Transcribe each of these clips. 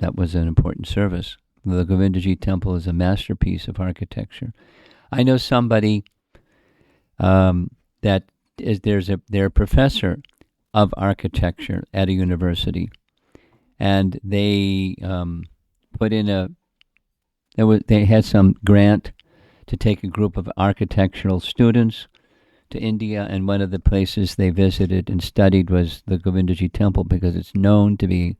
That was an important service. The Govindaji Temple is a masterpiece of architecture. I know somebody that is they're a professor of architecture at a university, and they put in they had some grant to take a group of architectural students to India, and one of the places they visited and studied was the Govindaji Temple because it's known to be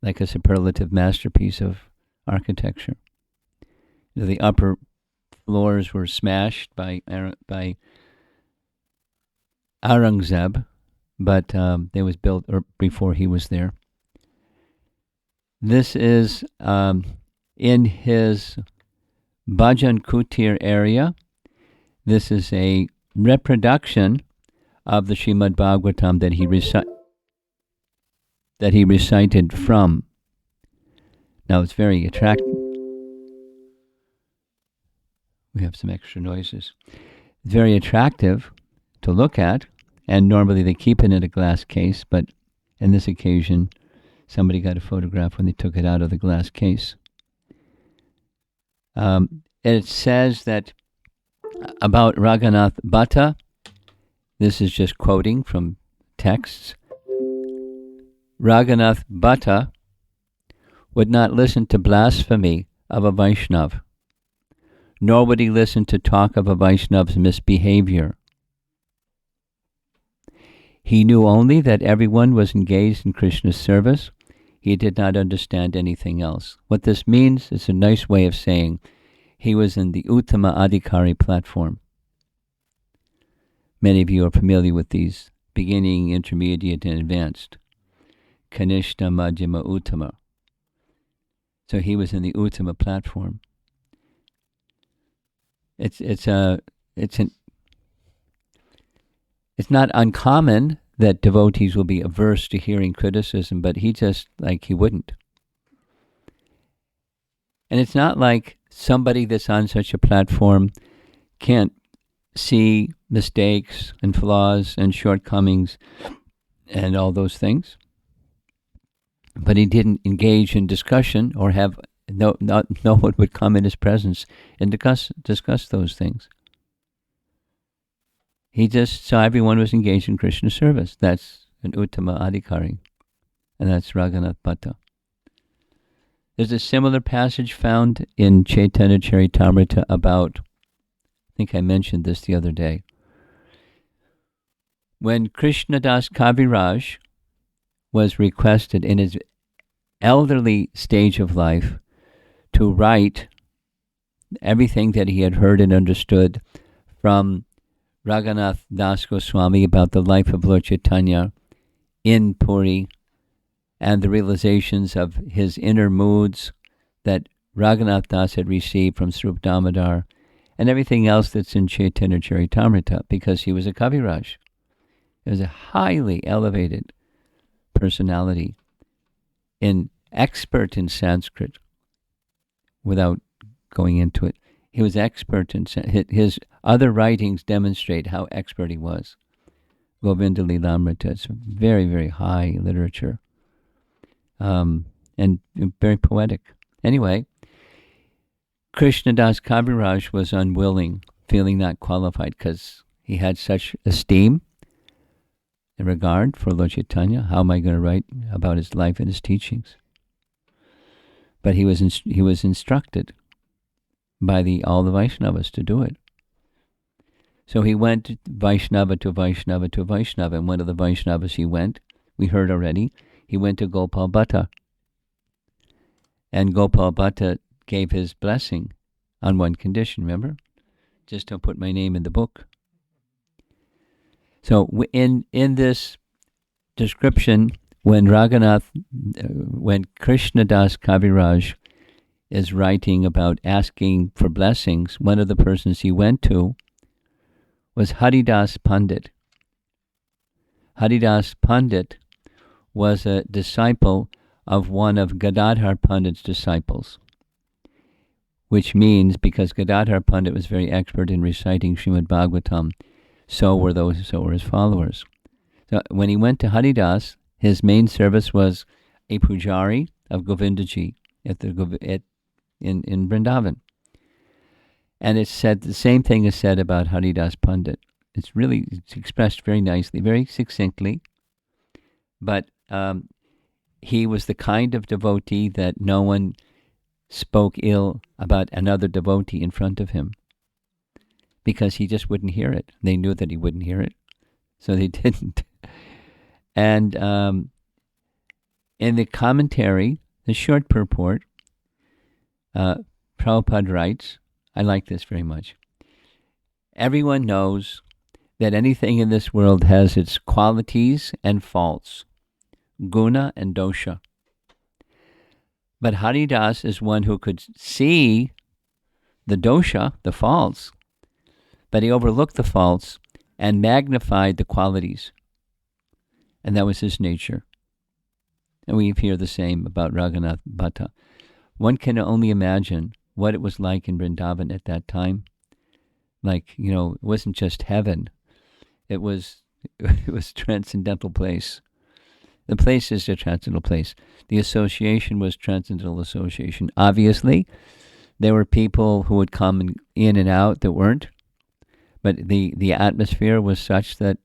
like a superlative masterpiece of architecture. The upper floors were smashed by Aurangzeb, but it was built before he was there. This is in his Bhajan Kutir area. This is a reproduction of the Srimad Bhagavatam that he recited from. Now it's very attractive. We have some extra noises. It's very attractive to look at, and normally they keep it in a glass case, but in this occasion, somebody got a photograph when they took it out of the glass case. It says that about Raghunatha Bhatta, this is just quoting from texts, Raghunatha Bhatta would not listen to blasphemy of a Vaishnav, nor would he listen to talk of a Vaishnav's misbehavior. He knew only that everyone was engaged in Krishna's service. He did not understand anything else. What this means is a nice way of saying he was in the Uttama Adhikari platform. Many of you are familiar with these: beginning, intermediate, and advanced. Kanishta, Madhyama, Uttama. So he was in the Uttama platform. It's not uncommon that devotees will be averse to hearing criticism, but he wouldn't. And it's not like somebody that's on such a platform can't see mistakes and flaws and shortcomings and all those things. But he didn't engage in discussion or have no one would come in his presence and discuss those things. He just saw everyone was engaged in Krishna service. That's an Uttama Adhikari, and that's Raghunatha Bhatta. There's a similar passage found in Chaitanya Charitamrita about, I think I mentioned this the other day, when Krishnadas Kaviraj was requested in his elderly stage of life to write everything that he had heard and understood from Raghunath Das Goswami about the life of Lord Chaitanya in Puri and the realizations of his inner moods that Raghunath Das had received from Srup Damodar and everything else that's in Chaitanya Charitamrita, because he was a Kaviraj. He was a highly elevated personality, expert in Sanskrit, without going into it. He was expert in his other writings demonstrate how expert he was. Govinda Lilamrita, it's very, very high literature, and very poetic. Anyway, Krishnadas Kaviraj was unwilling, feeling not qualified, because he had such esteem and regard for Lord Chaitanya. How am I going to write about his life and his teachings? But he was instructed by all the Vaishnavas to do it. So he went Vaishnava to Vaishnava to Vaishnava, and one of the Vaishnavas he went, we heard already, he went to Gopal Bhatta. And Gopal Bhatta gave his blessing on one condition, remember? Just don't put my name in the book. So in this description, when Krishnadas Kaviraj is writing about asking for blessings, one of the persons he went to was Haridas Pandit. Haridas Pandit was a disciple of one of Gadadhar Pandit's disciples, which means because Gadadhar Pandit was very expert in reciting Srimad Bhagavatam, so were his followers. So when he went to Haridas, his main service was a pujari, of Govindaji in Vrindavan. And it's said, the same thing is said about Haridas Pandit. It's expressed very nicely, very succinctly. But he was the kind of devotee that no one spoke ill about another devotee in front of him, because he just wouldn't hear it. They knew that he wouldn't hear it, so they didn't. And in the commentary, the short purport, Prabhupada writes, I like this very much. Everyone knows that anything in this world has its qualities and faults, guna and dosha. But Haridas is one who could see the dosha, the faults, but he overlooked the faults and magnified the qualities. And that was his nature. And we hear the same about Raghunatha Bhatta. One can only imagine what it was like in Vrindavan at that time. Like, it wasn't just heaven. It was a transcendental place. The place is a transcendental place. The association was transcendental association. Obviously, there were people who would come in and out that weren't. But the atmosphere was such that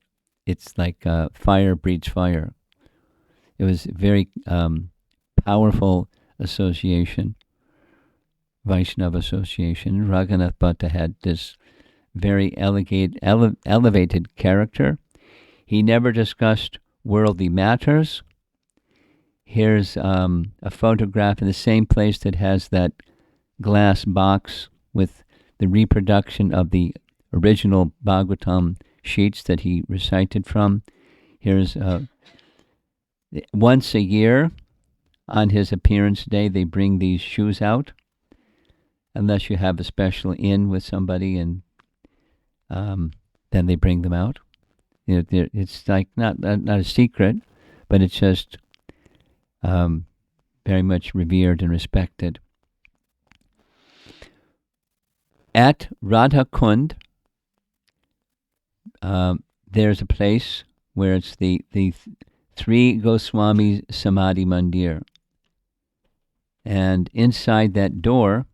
it's like fire breeds fire. It was a very powerful association, Vaishnava association. Raghunath Bhatta had this very elevated character. He never discussed worldly matters. Here's a photograph in the same place that has that glass box with the reproduction of the original Bhagavatam sheets that he recited from. Here's once a year on his appearance day, they bring these shoes out, unless you have a special in with somebody, and then they bring them out. It's like not a secret, but it's just very much revered and respected. At Radha Kund, there's a place where it's the three Goswami Samadhi Mandir. And inside that door,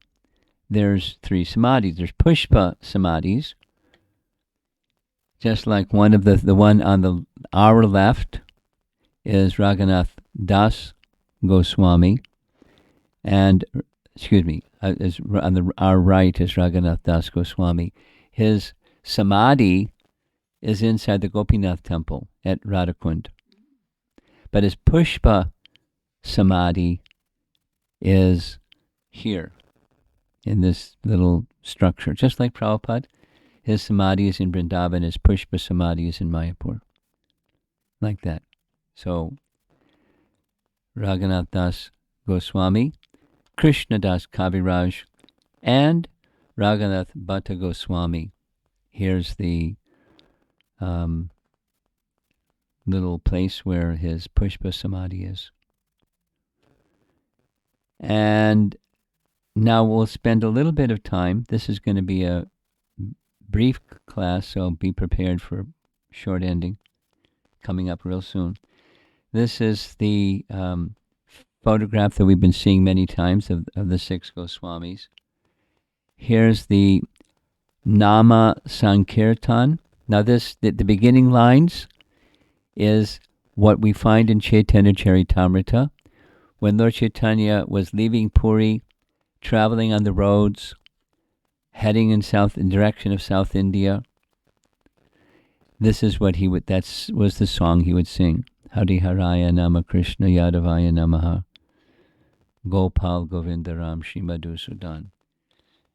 there's three samadhis. There's Pushpa Samadhis, just like one of the one on our left is Raghunath Das Goswami, and our right is Raghunath Das Goswami. His samadhi is inside the Gopinath temple at Radhakund, but his Pushpa samadhi is here in this little structure, just like Prabhupada. His samadhi is in Vrindavan, his Pushpa samadhi is in Mayapur. Like that. So, Raghunath Das Goswami, Krishna Das Kaviraj, and Raghunath Bhatta Goswami. Here's the little place where his Pushpa samadhi is. And now we'll spend a little bit of time. This is going to be a brief class, so be prepared for a short ending coming up real soon. This is the photograph that we've been seeing many times of the six Goswamis. Here's the Nama Sankirtan. Now the beginning lines is what we find in Chaitanya Charitamrita. When Lord Chaitanya was leaving Puri, traveling on the roads, heading in direction of South India, this is what that was the song he would sing. Hari Haraya Nama Krishna Yadavaya Namaha Gopal Govindaram Shri Madhusudan.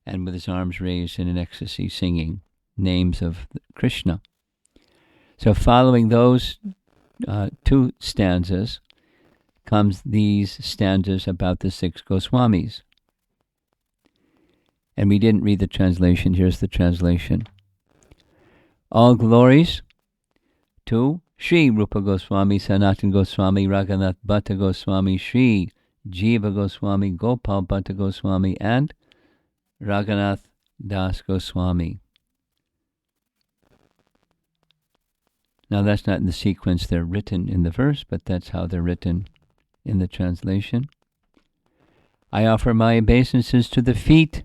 And with his arms raised in an ecstasy, singing names of Krishna. So following those two stanzas comes these stanzas about the six Goswamis. And we didn't read the translation. Here's the translation. All glories to Sri Rupa Goswami, Sanatana Goswami, Raghunath Bhatta Goswami, Sri Jiva Goswami, Gopal Bhatta Goswami, and Raghunath Das Goswami. Now that's not in the sequence they're written in the verse, but that's how they're written in the translation. I offer my obeisances to the feet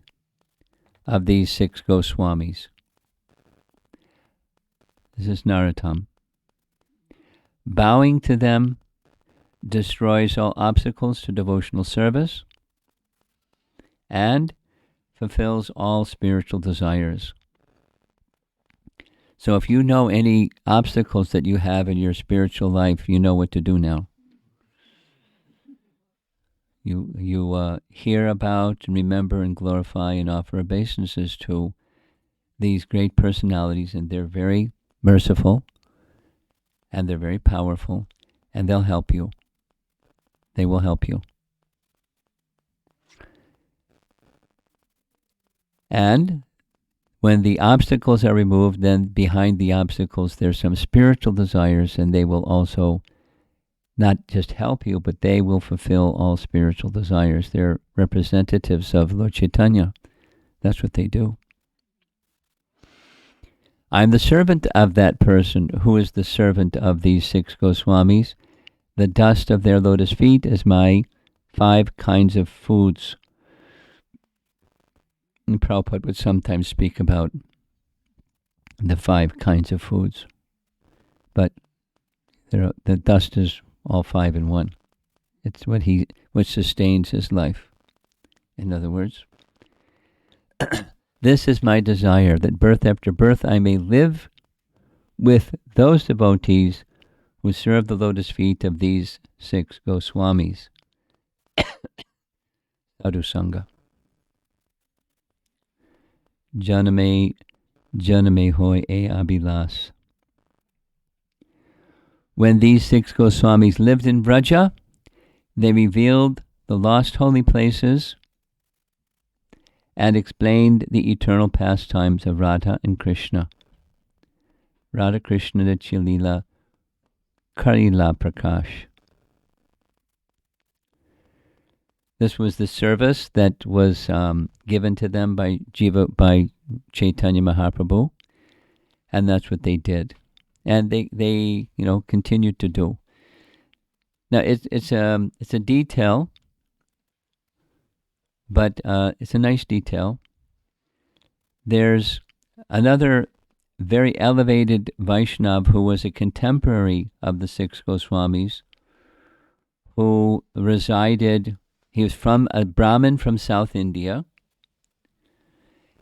of these 6 Goswamis. This is Narottam. Bowing to them destroys all obstacles to devotional service and fulfills all spiritual desires. So if you know any obstacles that you have in your spiritual life, you know what to do now. You hear about and remember and glorify and offer obeisances to these great personalities, and they're very merciful and they're very powerful, and they'll help you. They will help you. And when the obstacles are removed, then behind the obstacles there's some spiritual desires, and they will also not just help you, but they will fulfill all spiritual desires. They're representatives of Lord Chaitanya. That's what they do. I'm the servant of that person who is the servant of these 6 Goswamis. The dust of their lotus feet is my 5 kinds of foods. And Prabhupada would sometimes speak about the 5 kinds of foods. But the dust is all 5 in one. It's what sustains his life. In other words, this is my desire, that birth after birth I may live with those devotees who serve the lotus feet of these 6 Goswamis. Sadhu Sangha. Janame hoy e abhilas. When these 6 Goswamis lived in Vraja, they revealed the lost holy places and explained the eternal pastimes of Radha and Krishna. Radha Krishna Chalila Karila Prakash. This was the service that was given to them by Chaitanya Mahaprabhu, and that's what they did, and they continued to do. Now it's a detail, but it's a nice detail. There's another very elevated Vaishnav who was a contemporary of the 6 Goswamis, who resided. He was from a Brahmin from South India,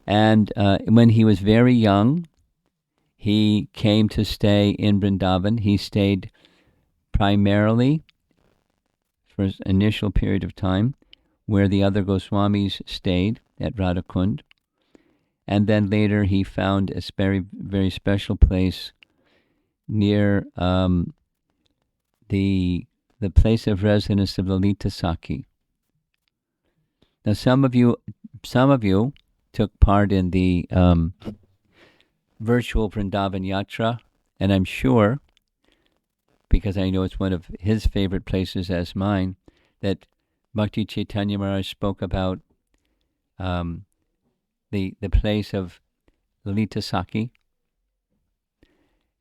and when he was very young, he came to stay in Vrindavan. He stayed primarily for an initial period of time where the other Goswamis stayed at Radhakund, and then later he found a very, very special place near the place of residence of Lalita Sakhi. Now, some of you took part in the virtual Vrindavan Yatra, and I'm sure, because I know it's one of his favorite places as mine, that Bhakti Chaitanya Maharaj spoke about the place of Lalita Sakhi,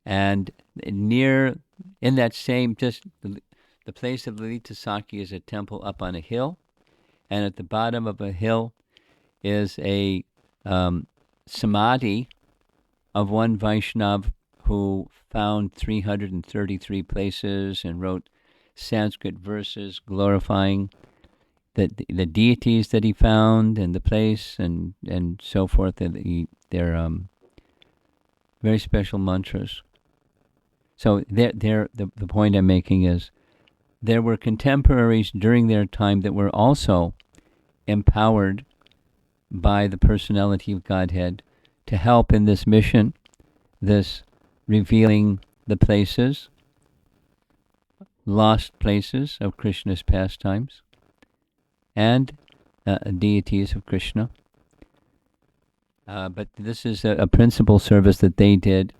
and in that same, just the place of Lalita Sakhi is a temple up on a hill, and at the bottom of a hill is a samadhi of one Vaishnav who found 333 places and wrote Sanskrit verses glorifying the deities that he found and the place and so forth. They're very special mantras. So the point I'm making is there were contemporaries during their time that were also empowered by the personality of Godhead to help in this mission, this revealing the places, lost places of Krishna's pastimes, and deities of Krishna. But this is a principal service that they did,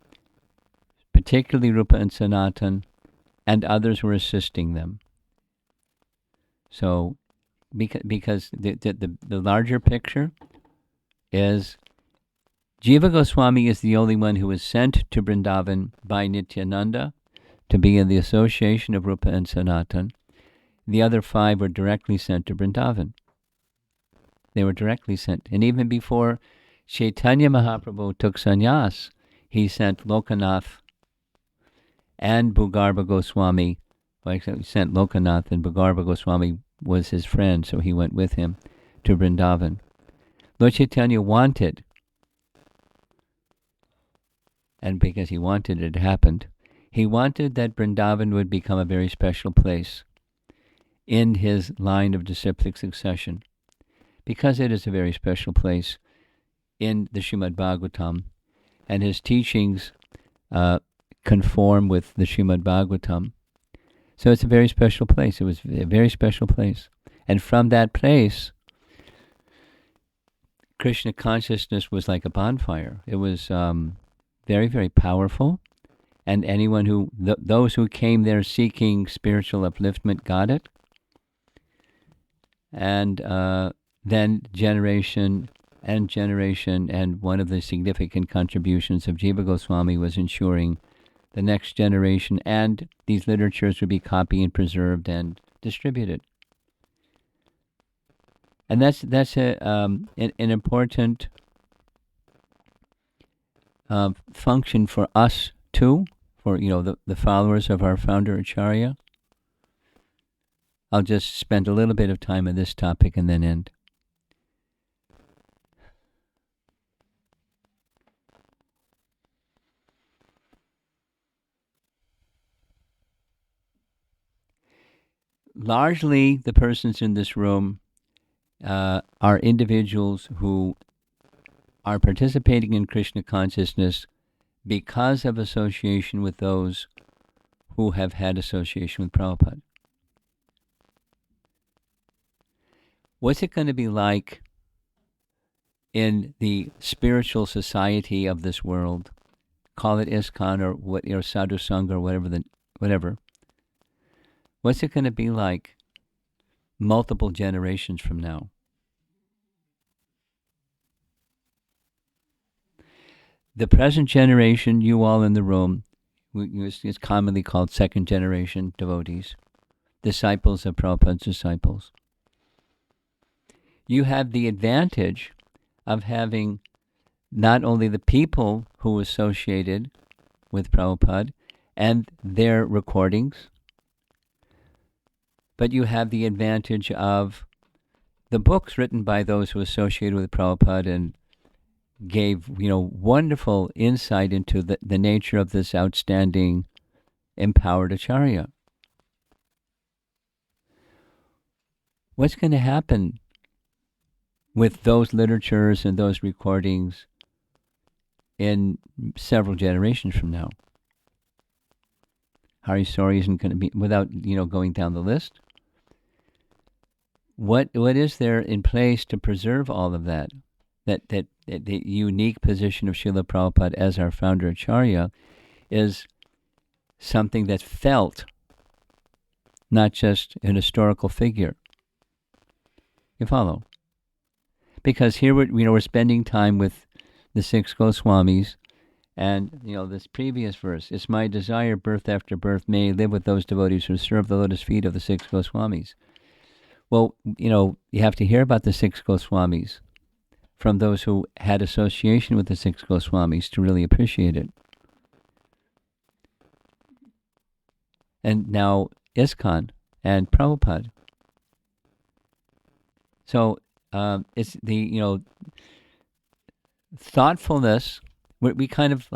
particularly Rupa and Sanatan, and others were assisting them. So, because the larger picture is Jiva Goswami is the only one who was sent to Vrindavan by Nityananda to be in the association of Rupa and Sanatan. The other 5 were directly sent to Vrindavan. They were directly sent. And even before Chaitanya Mahaprabhu took sannyas, he sent Lokanath and Bhugarbha Goswami. Well, actually, he sent Lokanath, and Bhugarbha Goswami was his friend, so he went with him to Vrindavan. Lord Chaitanya wanted, and because he wanted, it happened. He wanted that Vrindavan would become a very special place in his line of disciplic succession, because it is a very special place in the Srimad Bhagavatam, and his teachings conform with the Srimad Bhagavatam. So it's a very special place. It was a very special place. And from that place, Krishna consciousness was like a bonfire. It was very, very powerful. And anyone who, those who came there seeking spiritual upliftment got it. And then generation, and one of the significant contributions of Jiva Goswami was ensuring the next generation and these literatures would be copied and preserved and distributed. And that's an important function for us too, for the followers of our founder Acharya. I'll just spend a little bit of time on this topic and then end. Largely, the persons in this room are individuals who are participating in Krishna consciousness because of association with those who have had association with Prabhupada. What's it going to be like in the spiritual society of this world? Call it ISKCON or Sadhu Sangha or whatever. What's it going to be like multiple generations from now? The present generation, you all in the room, is commonly called second generation devotees, disciples of Prabhupada's disciples. You have the advantage of having not only the people who associated with Prabhupada and their recordings, but you have the advantage of the books written by those who associated with Prabhupada and gave, wonderful insight into the nature of this outstanding, empowered Acharya. What's going to happen with those literatures and those recordings in several generations from now? Hari Sori isn't going to be, without, going down the list. What is there in place to preserve all of that? That the unique position of Srila Prabhupada as our founder Acharya is something that's felt, not just an historical figure. You follow? Because here we're spending time with the six Goswamis, and this previous verse, it's my desire, birth after birth, may live with those devotees who serve the lotus feet of the six Goswamis. Well, you have to hear about the six Goswamis from those who had association with the six Goswamis to really appreciate it. And now ISKCON and Prabhupada. So it's the thoughtfulness. We kind of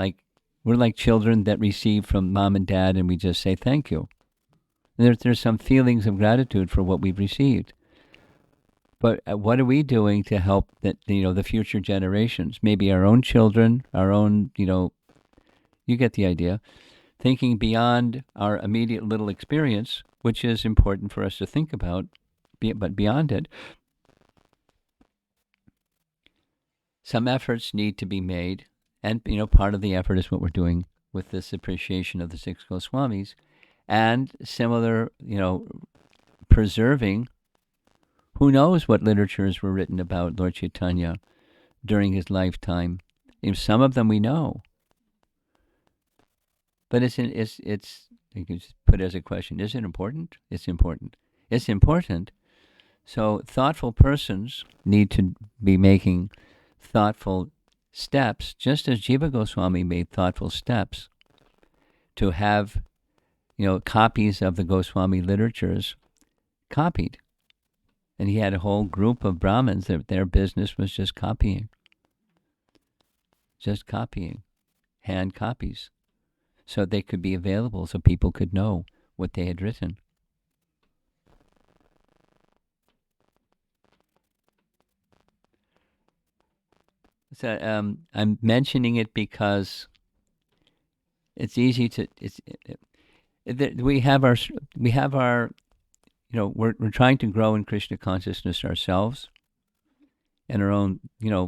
we're like children that receive from mom and dad, and we just say thank you. There's some feelings of gratitude for what we've received. But what are we doing to help the future generations? Maybe our own children, our own, you get the idea. Thinking beyond our immediate little experience, which is important for us to think about, but beyond it, some efforts need to be made. And, part of the effort is what we're doing with this appreciation of the six Goswamis. And similar, preserving, who knows what literatures were written about Lord Chaitanya during his lifetime. Some of them we know. But you can just put it as a question, is it important? It's important. It's important So thoughtful persons need to be making thoughtful steps, just as Jiva Goswami made thoughtful steps to have, copies of the Goswami literatures copied. And he had a whole group of Brahmins that their business was just copying, hand copies, so they could be available so people could know what they had written. So I'm mentioning it because it's easy to we have our we're trying to grow in Krishna consciousness ourselves, and our own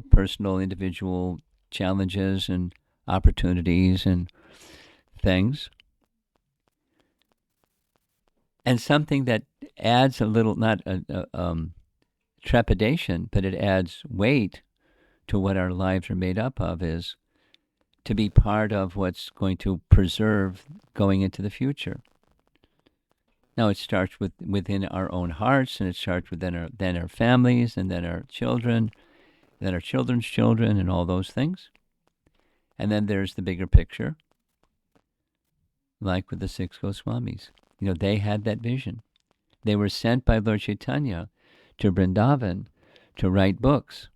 personal individual challenges and opportunities and things. And something that adds a little, not trepidation, but it adds weight to what our lives are made up of, is to be part of what's going to preserve going into the future. Now it starts within our own hearts, and it starts within our families, and then our children, then our children's children, and all those things. And then there's the bigger picture, like with the 6 Goswamis. They had that vision. They were sent by Lord Chaitanya to Vrindavan to write books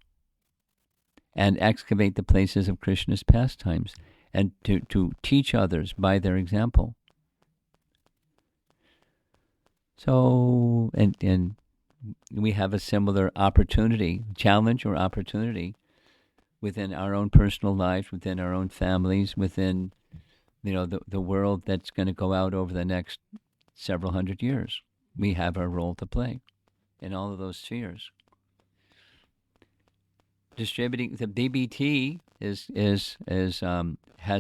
and excavate the places of Krishna's pastimes, and to teach others by their example. So, and we have a similar opportunity, challenge or opportunity within our own personal lives, within our own families, within the world that's going to go out over the next several hundred years. We have our role to play in all of those spheres. Distributing the BBT has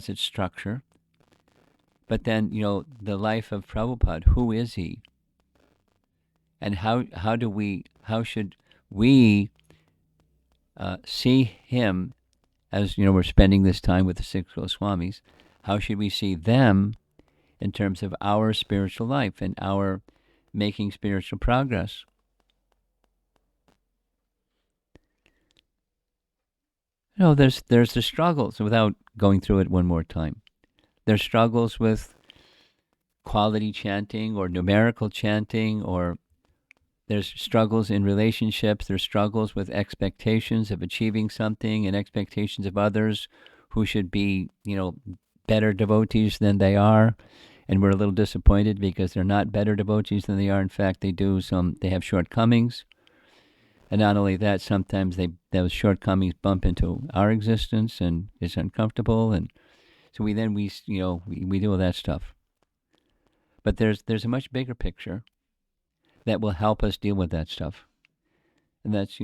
its structure, but then the life of Prabhupada. Who is he? And how should we see him as we're spending this time with the 6 Goswamis? How should we see them in terms of our spiritual life and our making spiritual progress? There's the struggles, without going through it one more time. There's struggles with quality chanting or numerical chanting, or there's struggles in relationships. There's struggles with expectations of achieving something and expectations of others who should be, better devotees than they are. And we're a little disappointed because they're not better devotees than they are. In fact, they have shortcomings. And not only that, sometimes those shortcomings bump into our existence, and it's uncomfortable. And so we do all that stuff. But there's a much bigger picture that will help us deal with that stuff. And that's,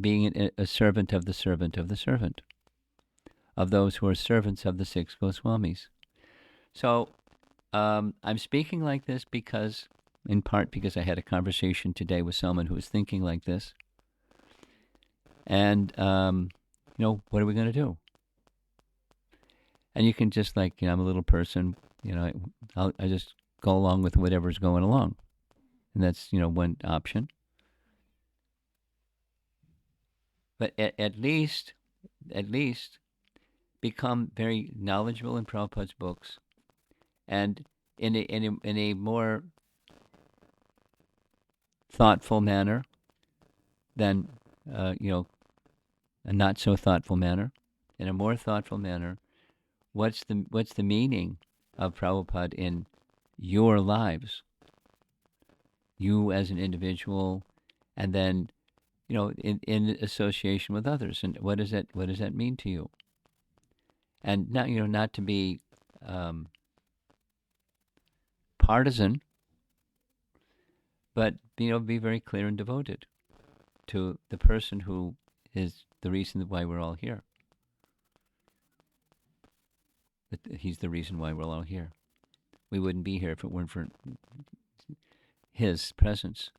being a servant of the servant of the servant, of those who are servants of the 6 Goswamis. So I'm speaking like this in part because I had a conversation today with someone who was thinking like this. And, what are we going to do? And you can just I'm a little person, I just go along with whatever's going along. And that's, one option. But at least become very knowledgeable in Prabhupada's books, and in a more thoughtful manner than a not so thoughtful manner. In a more thoughtful manner, what's the meaning of Prabhupada in your lives? You as an individual, and then in association with others, and what does that mean to you? And not to be partisan, but be very clear and devoted to the person who is the reason why we're all here. He's the reason why we're all here. We wouldn't be here if it weren't for his presence.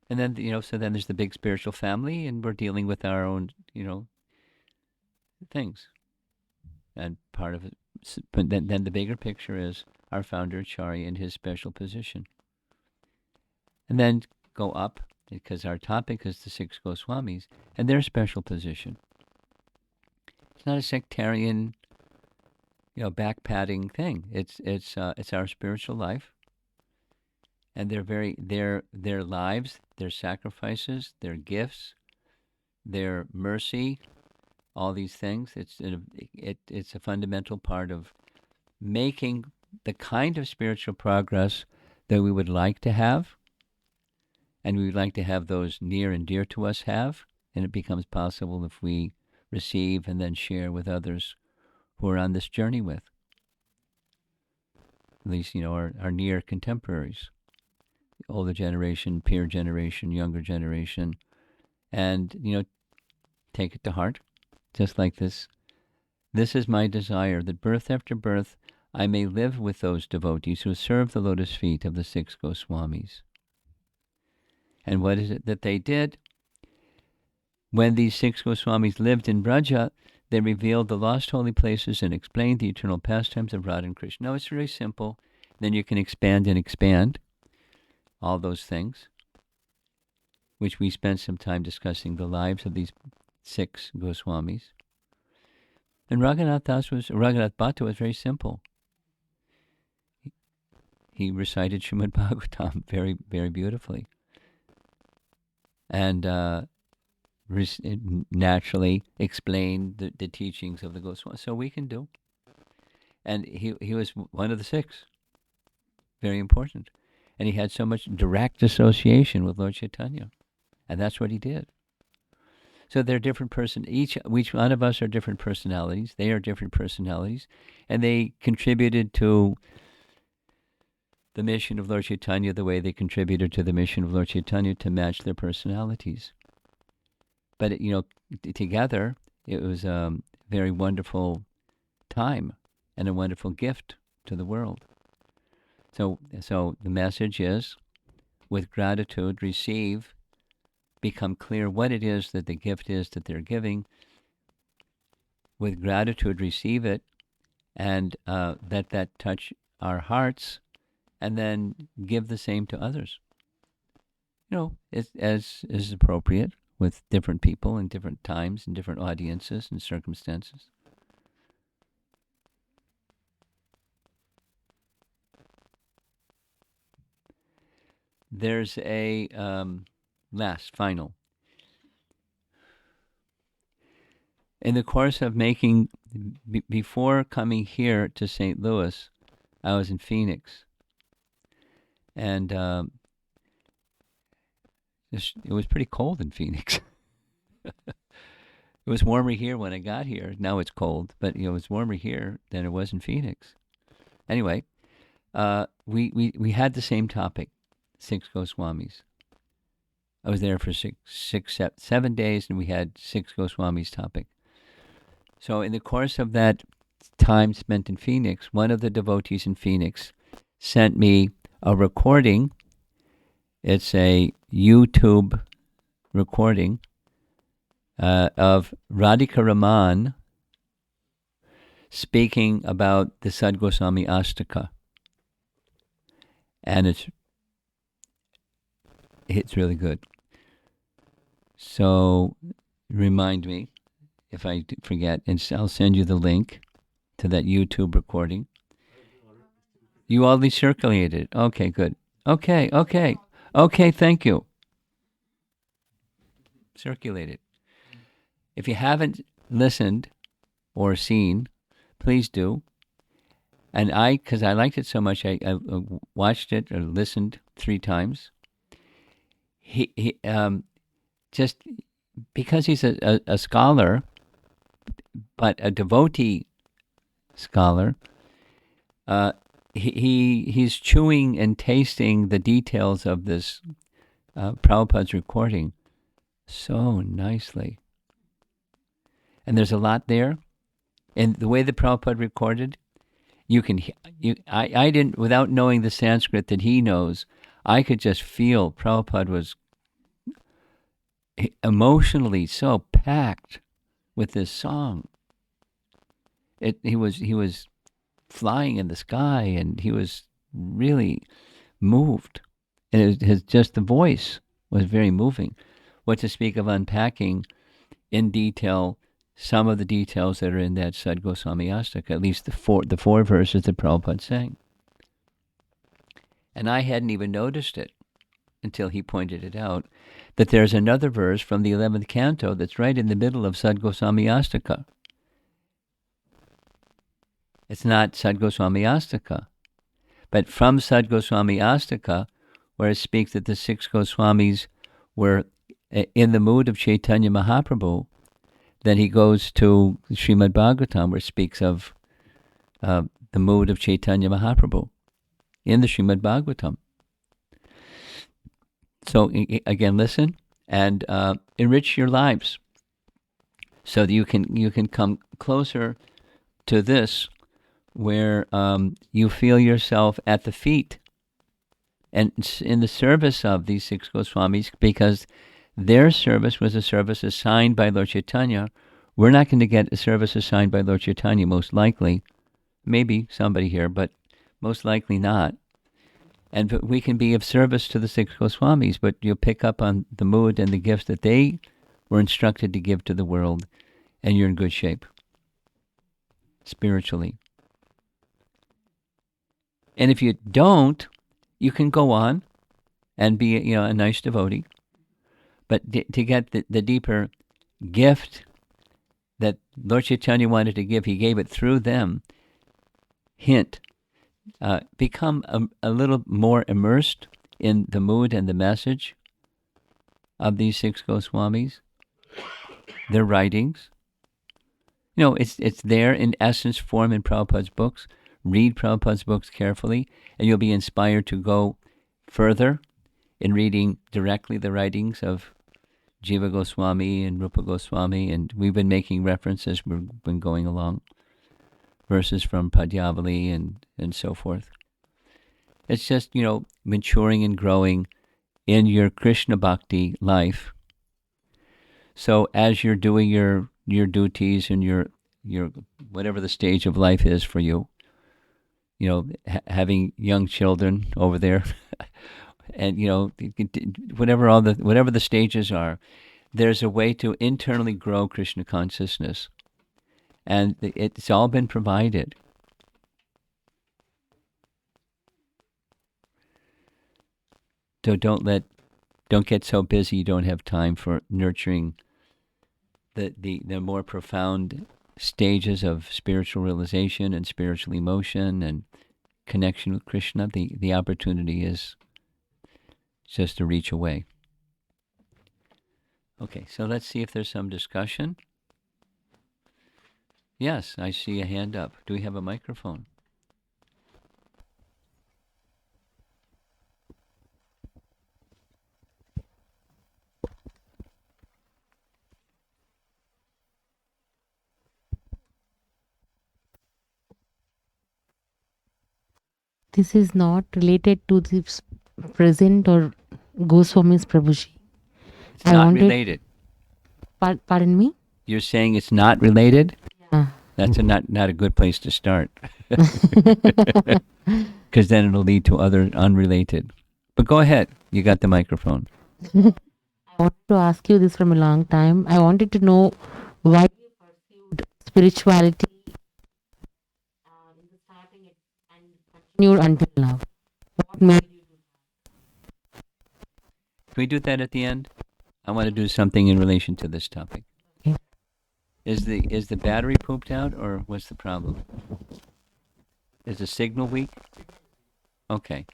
And then so then there's the big spiritual family, and we're dealing with our own things. And part of it, but then the bigger picture is our founder Acharya in his special position. And then go up, because our topic is the six Goswamis and their special position. It's not a sectarian, back-patting thing. It's our spiritual life, and their lives, their sacrifices, their gifts, their mercy, all these things. It's a fundamental part of making the kind of spiritual progress that we would like to have, and we would like to have those near and dear to us have, and it becomes possible if we receive and then share with others who are on this journey with. At least, our near contemporaries, the older generation, peer generation, younger generation, and, take it to heart, just like this. This is my desire, that birth after birth I may live with those devotees who serve the lotus feet of the six Goswamis. And what is it that they did? When these six Goswamis lived in Braja, they revealed the lost holy places and explained the eternal pastimes of Radha and Krishna. No, it's very simple. Then you can expand and expand all those things, which we spent some time discussing the lives of these six Goswamis. And Raghunath Bhatta was very simple. He recited Srimad Bhagavatam very, very beautifully. And naturally explained the teachings of the Goswamis. So we can do. And he was one of the six. Very important. And he had so much direct association with Lord Chaitanya. And that's what he did. So they're different each one of us are different personalities. They are different personalities. And they contributed to the mission of Lord Chaitanya the way they contributed to the mission of Lord Chaitanya, to match their personalities. But, together, it was a very wonderful time and a wonderful gift to the world. So the message is, with gratitude, receive, become clear what it is that the gift is that they're giving. With gratitude, receive it, and let that touch our hearts, and then give the same to others. As is appropriate with different people and different times and different audiences and circumstances. There's a final. In the course of before coming here to St. Louis, I was in Phoenix. And it was pretty cold in Phoenix. It was warmer here when I got here. Now it's cold, but it was warmer here than it was in Phoenix. Anyway, we had the same topic, six Goswamis. I was there for 7 days, and we had six Goswamis topic. So in the course of that time spent in Phoenix, one of the devotees in Phoenix sent me a recording. It's a YouTube recording of Radhika Raman speaking about the Sad Goswami Astaka. And it's really good. So remind me if I forget, and I'll send you the link to that YouTube recording. You already circulated. Okay, good. Okay, thank you. Circulated. If you haven't listened or seen, please do. And because I liked it so much, I watched it or listened 3 times. He just because he's a scholar, but a devotee scholar, he's chewing and tasting the details of this Prabhupada's recording so nicely. And there's a lot there. And the way the Prabhupada recorded, I didn't, without knowing the Sanskrit that he knows, I could just feel Prabhupada was emotionally so packed with this song. He was flying in the sky, and he was really moved. And just the voice was very moving. What to speak of unpacking in detail some of the details that are in that Sad Goswami Astaka, at least the four verses that Prabhupada sang. And I hadn't even noticed it until he pointed it out, that there's another verse from the 11th canto that's right in the middle of Sad Goswami Astaka. It's not Sad Goswami Astaka, but from Sad Goswami Astaka, where it speaks that the 6 Goswamis were in the mood of Chaitanya Mahaprabhu, then he goes to Srimad Bhagavatam, where it speaks of the mood of Chaitanya Mahaprabhu in the Srimad Bhagavatam. So again, listen and enrich your lives so that you can come closer to this, where you feel yourself at the feet and in the service of these 6 Goswamis, because their service was a service assigned by Lord Chaitanya. We're not going to get a service assigned by Lord Chaitanya, most likely. Maybe somebody here, but most likely not. And we can be of service to the 6 Goswamis, but you'll pick up on the mood and the gifts that they were instructed to give to the world, and you're in good shape, spiritually. And if you don't, you can go on and be a nice devotee. But to get the deeper gift that Lord Chaitanya wanted to give, he gave it through them. Hint, become a little more immersed in the mood and the message of these 6 Goswamis, their writings. It's there in essence form in Prabhupada's books. Read Prabhupada's books carefully, and you'll be inspired to go further in reading directly the writings of Jiva Goswami and Rupa Goswami, and we've been making references, we've been going along, verses from Padyavali and so forth. It's just, maturing and growing in your Krishna Bhakti life. So as you're doing your duties and your whatever the stage of life is for you, having young children over there, and whatever the stages are, there's a way to internally grow Krishna consciousness, and it's all been provided. So don't get so busy you don't have time for nurturing the more profound stages of spiritual realization and spiritual emotion and connection with Krishna. The opportunity is just to reach away. Okay, so let's see if there's some discussion. Yes, I see a hand up. Do we have a microphone? This is not related to the present or Goswami's Prabhuji. It's not related. Pardon me? You're saying it's not related? Yeah. That's not a good place to start. Because then it'll lead to other unrelated. But go ahead. You got the microphone. I wanted to ask you this from a long time. I wanted to know why you pursued spirituality in the starting and continued until now. What made you do that? Can we do that at the end? I want to do something in relation to this topic. Okay. Is the battery pooped out, or what's the problem? Is the signal weak? Okay.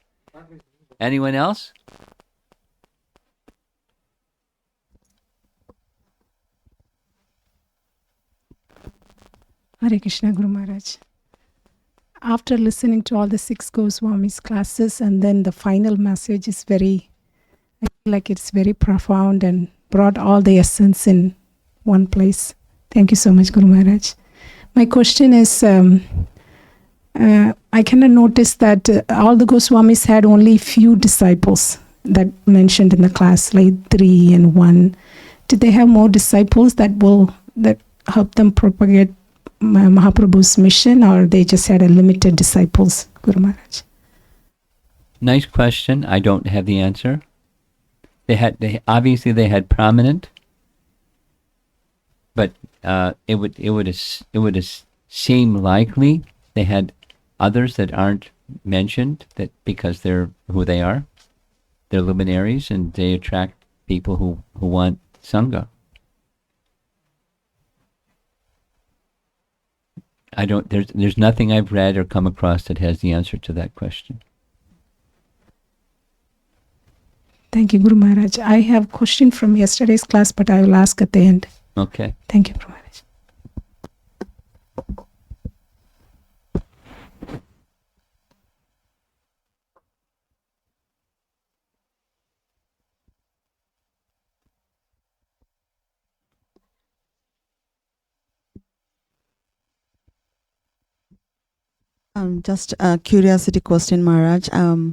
Anyone else? Hare Krishna, Guru Maharaj. After listening to all the 6 Goswamis classes, and then the final message is I feel like it's very profound and brought all the essence in one place. Thank you so much, Guru Maharaj. My question is, I kind of noticed that all the Goswamis had only few disciples that mentioned in the class, like 3 and 1. Did they have more disciples that help them propagate Mahaprabhu's mission, or they just had a limited disciples, Guru Maharaj? Nice question. I don't have the answer. They obviously had prominent, but it would seem likely they had others that aren't mentioned, that because they're who they are, they're luminaries and they attract people who want sangha. There's nothing I've read or come across that has the answer to that question. Thank you, Guru Maharaj. I have a question from yesterday's class, but I will ask at the end. Okay. Thank you, Guru Maharaj. Just a curiosity question, Maharaj.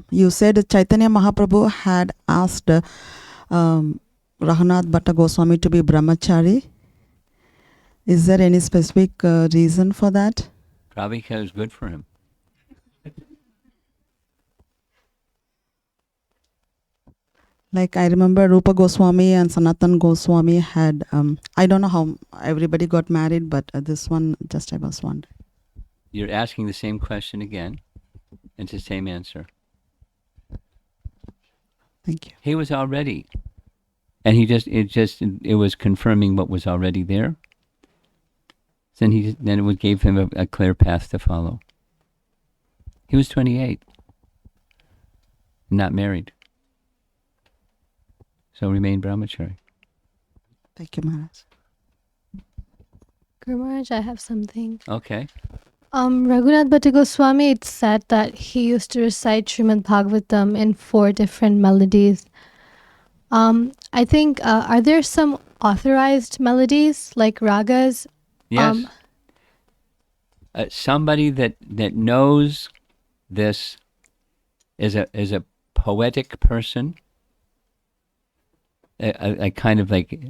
You said Chaitanya Mahaprabhu had asked Raghunatha Bhatta Goswami to be brahmachari. Is there any specific reason for that? Probably because it's good for him. Like I remember Rupa Goswami and Sanatan Goswami had, I don't know how everybody got married, but this one just I was wondering. You're asking the same question again. It's the same answer. Thank you. He was already, and it was confirming what was already there. Then it gave him a clear path to follow. He was 28, not married, so remained brahmachari. Thank you, Maharaj. Guru Maharaj, I have something. Okay. Raghunath Bhatta Goswami, it's said that he used to recite Srimad Bhagavatam in 4 different melodies. I think, are there some authorized melodies, like ragas? Yes. Somebody that knows this is a poetic person. I kind of like.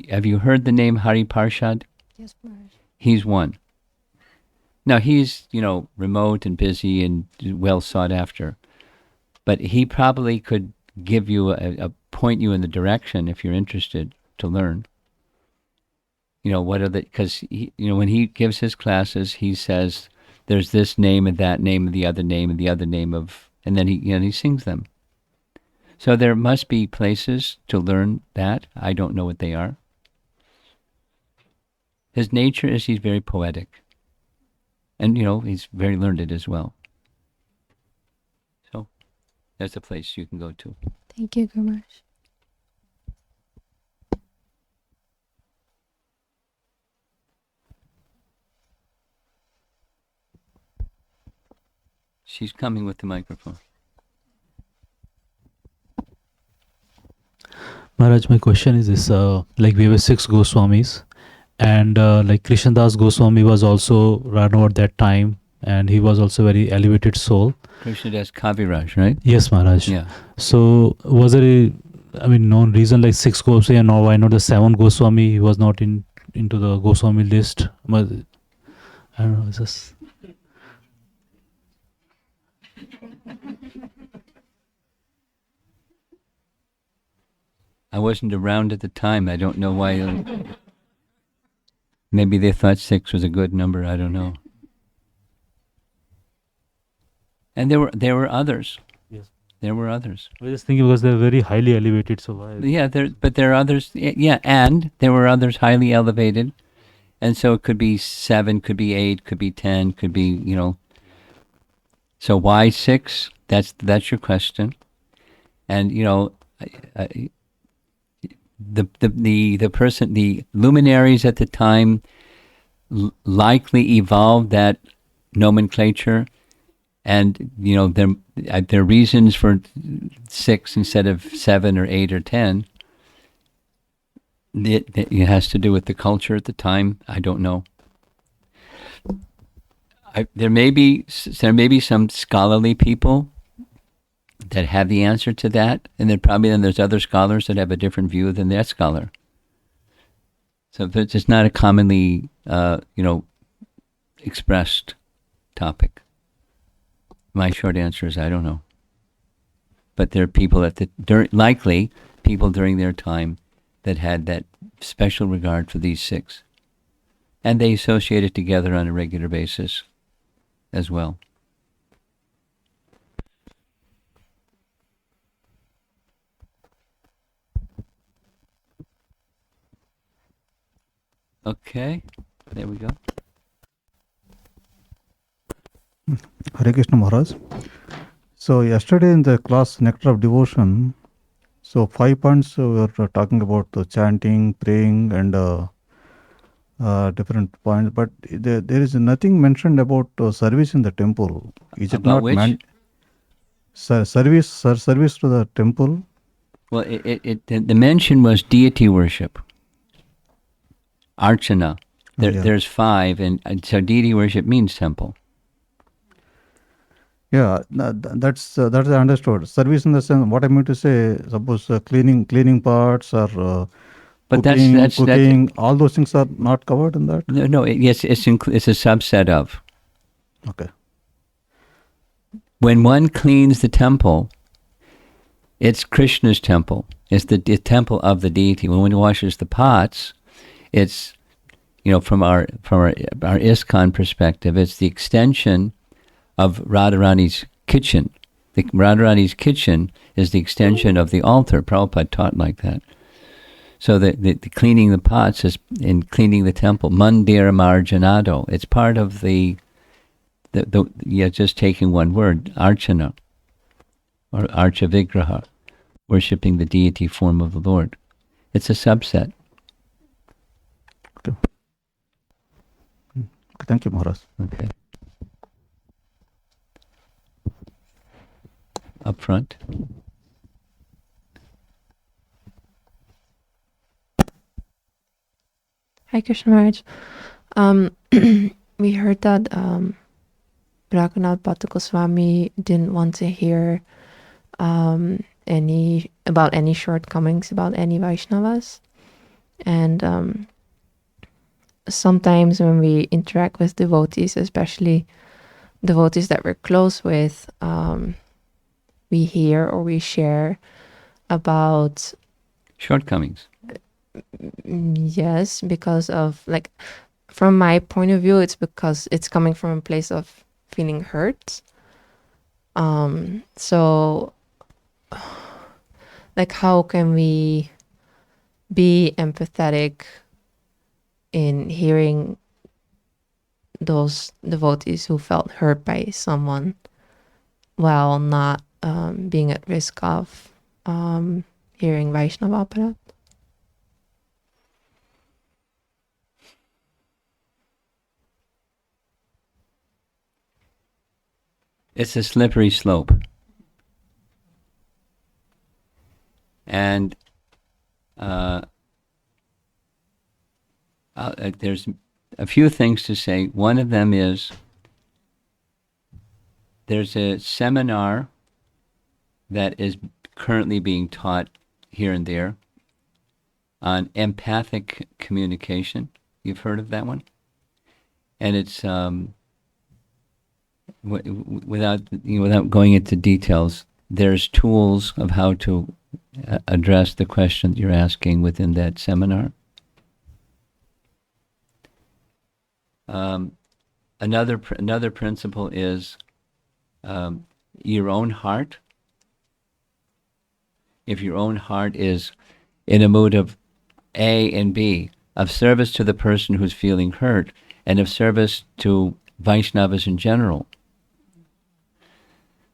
Have you heard the name Hari Parshad? Yes, Maharaj. He's one. Now he's remote and busy and well sought after, but he probably could give you point you in the direction if you're interested to learn. What are because when he gives his classes, he says there's this name and that name and the other name and the other name of, and then he sings them. So there must be places to learn that. I don't know what they are. His nature is he's very poetic. And, he's very learned as well. So that's a place you can go to. Thank you, Guru Maharaj. She's coming with the microphone. Maharaj, my question is this, like we have 6 Goswamis, and like Krishnadas Goswami was also around at that time, and he was also very elevated soul. Krishnadas Kaviraj, right? Yes, Maharaj. Yeah. So was there known reason like 6 Goswami, and now why not the 7 Goswami? He was not into the Goswami list. But I don't know, it's just... I wasn't around at the time. I don't know why. Maybe they thought 6 was a good number. I don't know. And there were others. Yes. There were others. I was just thinking because they're very highly elevated, so why? Yeah, but there are others. Yeah, and there were others highly elevated, and so it could be 7, could be 8, could be 10, could be So why 6? That's your question, and the luminaries at the time likely evolved that nomenclature, and their reasons for 6 instead of 7 or 8 or 10. It has to do with the culture at the time. I don't know. There may be some scholarly people that have the answer to that, and then there's other scholars that have a different view than that scholar. So it's not a commonly, expressed topic. My short answer is I don't know. But there are people likely people during their time that had that special regard for these six. And they associate it together on a regular basis as well. Okay, there we go. Hare Krishna Maharaj. So yesterday in the class Nectar of Devotion, so 5 points we were talking about the chanting, praying, and different points. But there is nothing mentioned about service in the temple. Is it About not which? service to the temple? Well, the mention was deity worship, archana. There's 5, and so deity worship means temple. Yeah, that's I understood. Service in the sense, what I mean to say, suppose cleaning parts or But cooking, all those things are not covered in that. No. Yes, it's a subset of. Okay. When one cleans the temple, it's Krishna's temple. It's the temple of the deity. When one washes the pots, it's, from our ISKCON perspective, it's the extension of Radharani's kitchen. The Radharani's kitchen is the extension of the altar. Prabhupada taught like that. So the cleaning the pots is in cleaning the temple. Mandira marjanado. It's part of the just taking one word, archana, or archa vigraha, worshipping the deity form of the Lord. It's a subset. Okay. Thank you, Maharaj. Okay. Up front. Hi, Krishna Maharaj. We heard that Raghunath Bhatta Goswami didn't want to hear any shortcomings about any Vaishnavas. And sometimes when we interact with devotees, especially devotees that we're close with, we hear or we share about Shortcomings. Yes, because of, from my point of view, it's because it's coming from a place of feeling hurt. So, how can we be empathetic in hearing those devotees who felt hurt by someone while not being at risk of hearing Vaishnava Aparat? It's a slippery slope. And there's a few things to say. One of them is there's a seminar that is currently being taught here and there on empathic communication. You've heard of that one? And it's without going into details, there's tools of how to address the question that you're asking within that seminar. Another principle is your own heart. If your own heart is in a mood of A and B, of service to the person who's feeling hurt, and of service to Vaishnavas in general,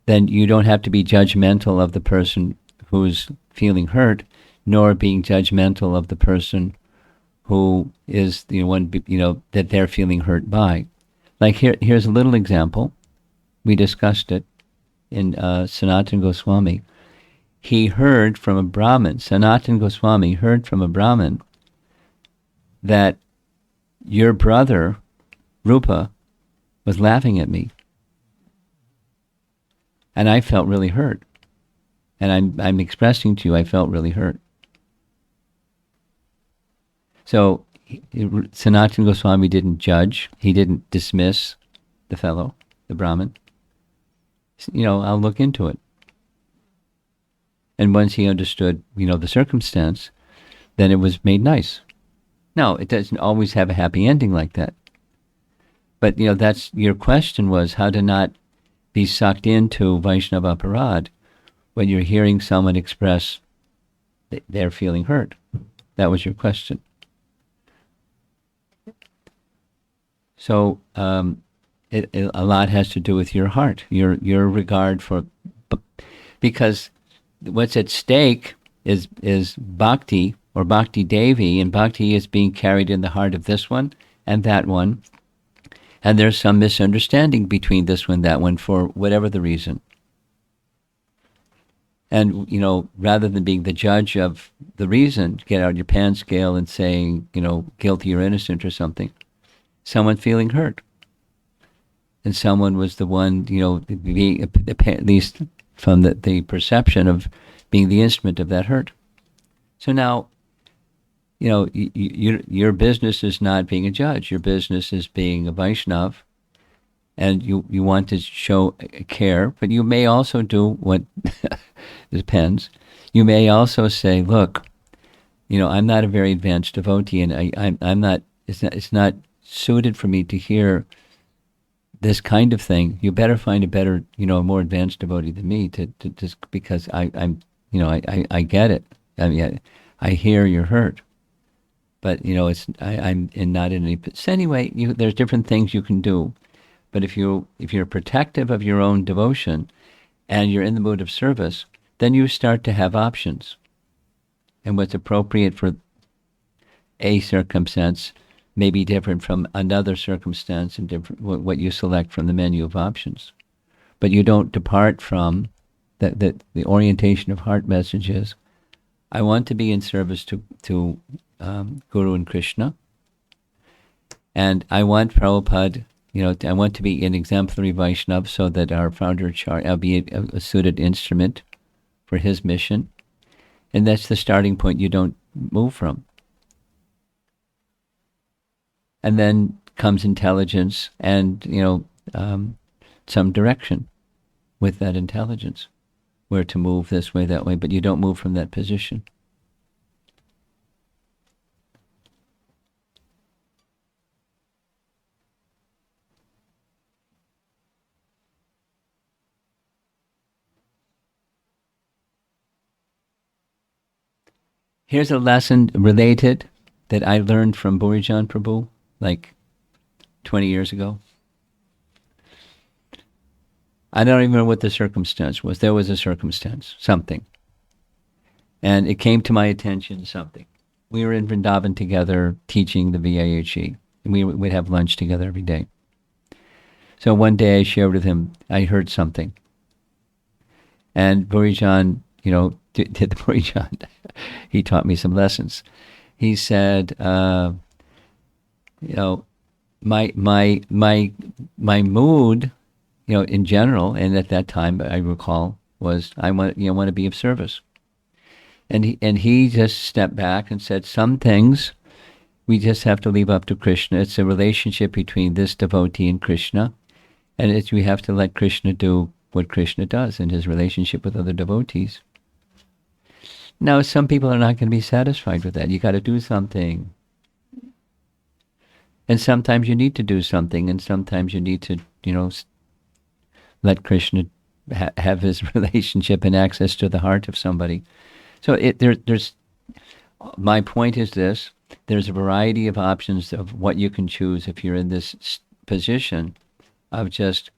then you don't have to be judgmental of the person who's feeling hurt, nor being judgmental of the person who is the one that they're feeling hurt by. Like here's a little example. We discussed it in Sanatana Goswami. He heard from a Brahmin, Sanatana Goswami heard from a Brahmin that your brother, Rupa, was laughing at me. And I felt really hurt. And I'm expressing to you, I felt really hurt. So Sanatana Goswami didn't judge. He didn't dismiss the fellow, the Brahmin. I'll look into it. And once he understood, the circumstance, then it was made nice. Now, it doesn't always have a happy ending like that. But, that's your question was how to not be sucked into Vaishnava Aparad when you're hearing someone express they're feeling hurt. That was your question. So a lot has to do with your heart, your regard for, because what's at stake is bhakti or bhakti devi, and bhakti is being carried in the heart of this one and that one, and there's some misunderstanding between this one and that one for whatever the reason. And, rather than being the judge of the reason, get out your pan scale and saying, guilty or innocent or something. Someone feeling hurt. And someone was the one, at least from the perception of being the instrument of that hurt. So now, your business is not being a judge. Your business is being a Vaishnav. And you want to show care, but you may also do what depends. You may also say, look, I'm not a very advanced devotee, and I'm not. It's not suited for me to hear this kind of thing. You better find a better, a more advanced devotee than me to just because I'm, I get it. I mean, I hear you're hurt, but I'm not in any. So anyway, there's different things you can do. But if you're protective of your own devotion and you're in the mood of service, then you start to have options. And what's appropriate for a circumstance may be different from another circumstance and different what you select from the menu of options. But you don't depart from the orientation of heart messages. I want to be in service to Guru and Krishna. And I want Prabhupada, I want to be an exemplary Vaishnav so that our founder, I'll be a suited instrument for his mission. And that's the starting point you don't move from. And then comes intelligence and, some direction with that intelligence, where to move this way, that way, but you don't move from that position. Here's a lesson related that I learned from Burijan Prabhu like 20 years ago. I don't even know what the circumstance was. There was a circumstance, something. And it came to my attention, something. We were in Vrindavan together teaching the VAHE. And we would have lunch together every day. So one day I shared with him, I heard something. And Burijan, did the Burijan. He taught me some lessons. He said, my mood, in general, and at that time I recall, was I want to be of service. And he just stepped back and said, some things we just have to leave up to Krishna. It's a relationship between this devotee and Krishna, and we have to let Krishna do what Krishna does in his relationship with other devotees. Now, some people are not going to be satisfied with that. You got to do something. And sometimes you need to do something, and sometimes you need to, let Krishna have his relationship and access to the heart of somebody. So there's. My point is this: there's a variety of options of what you can choose if you're in this position of just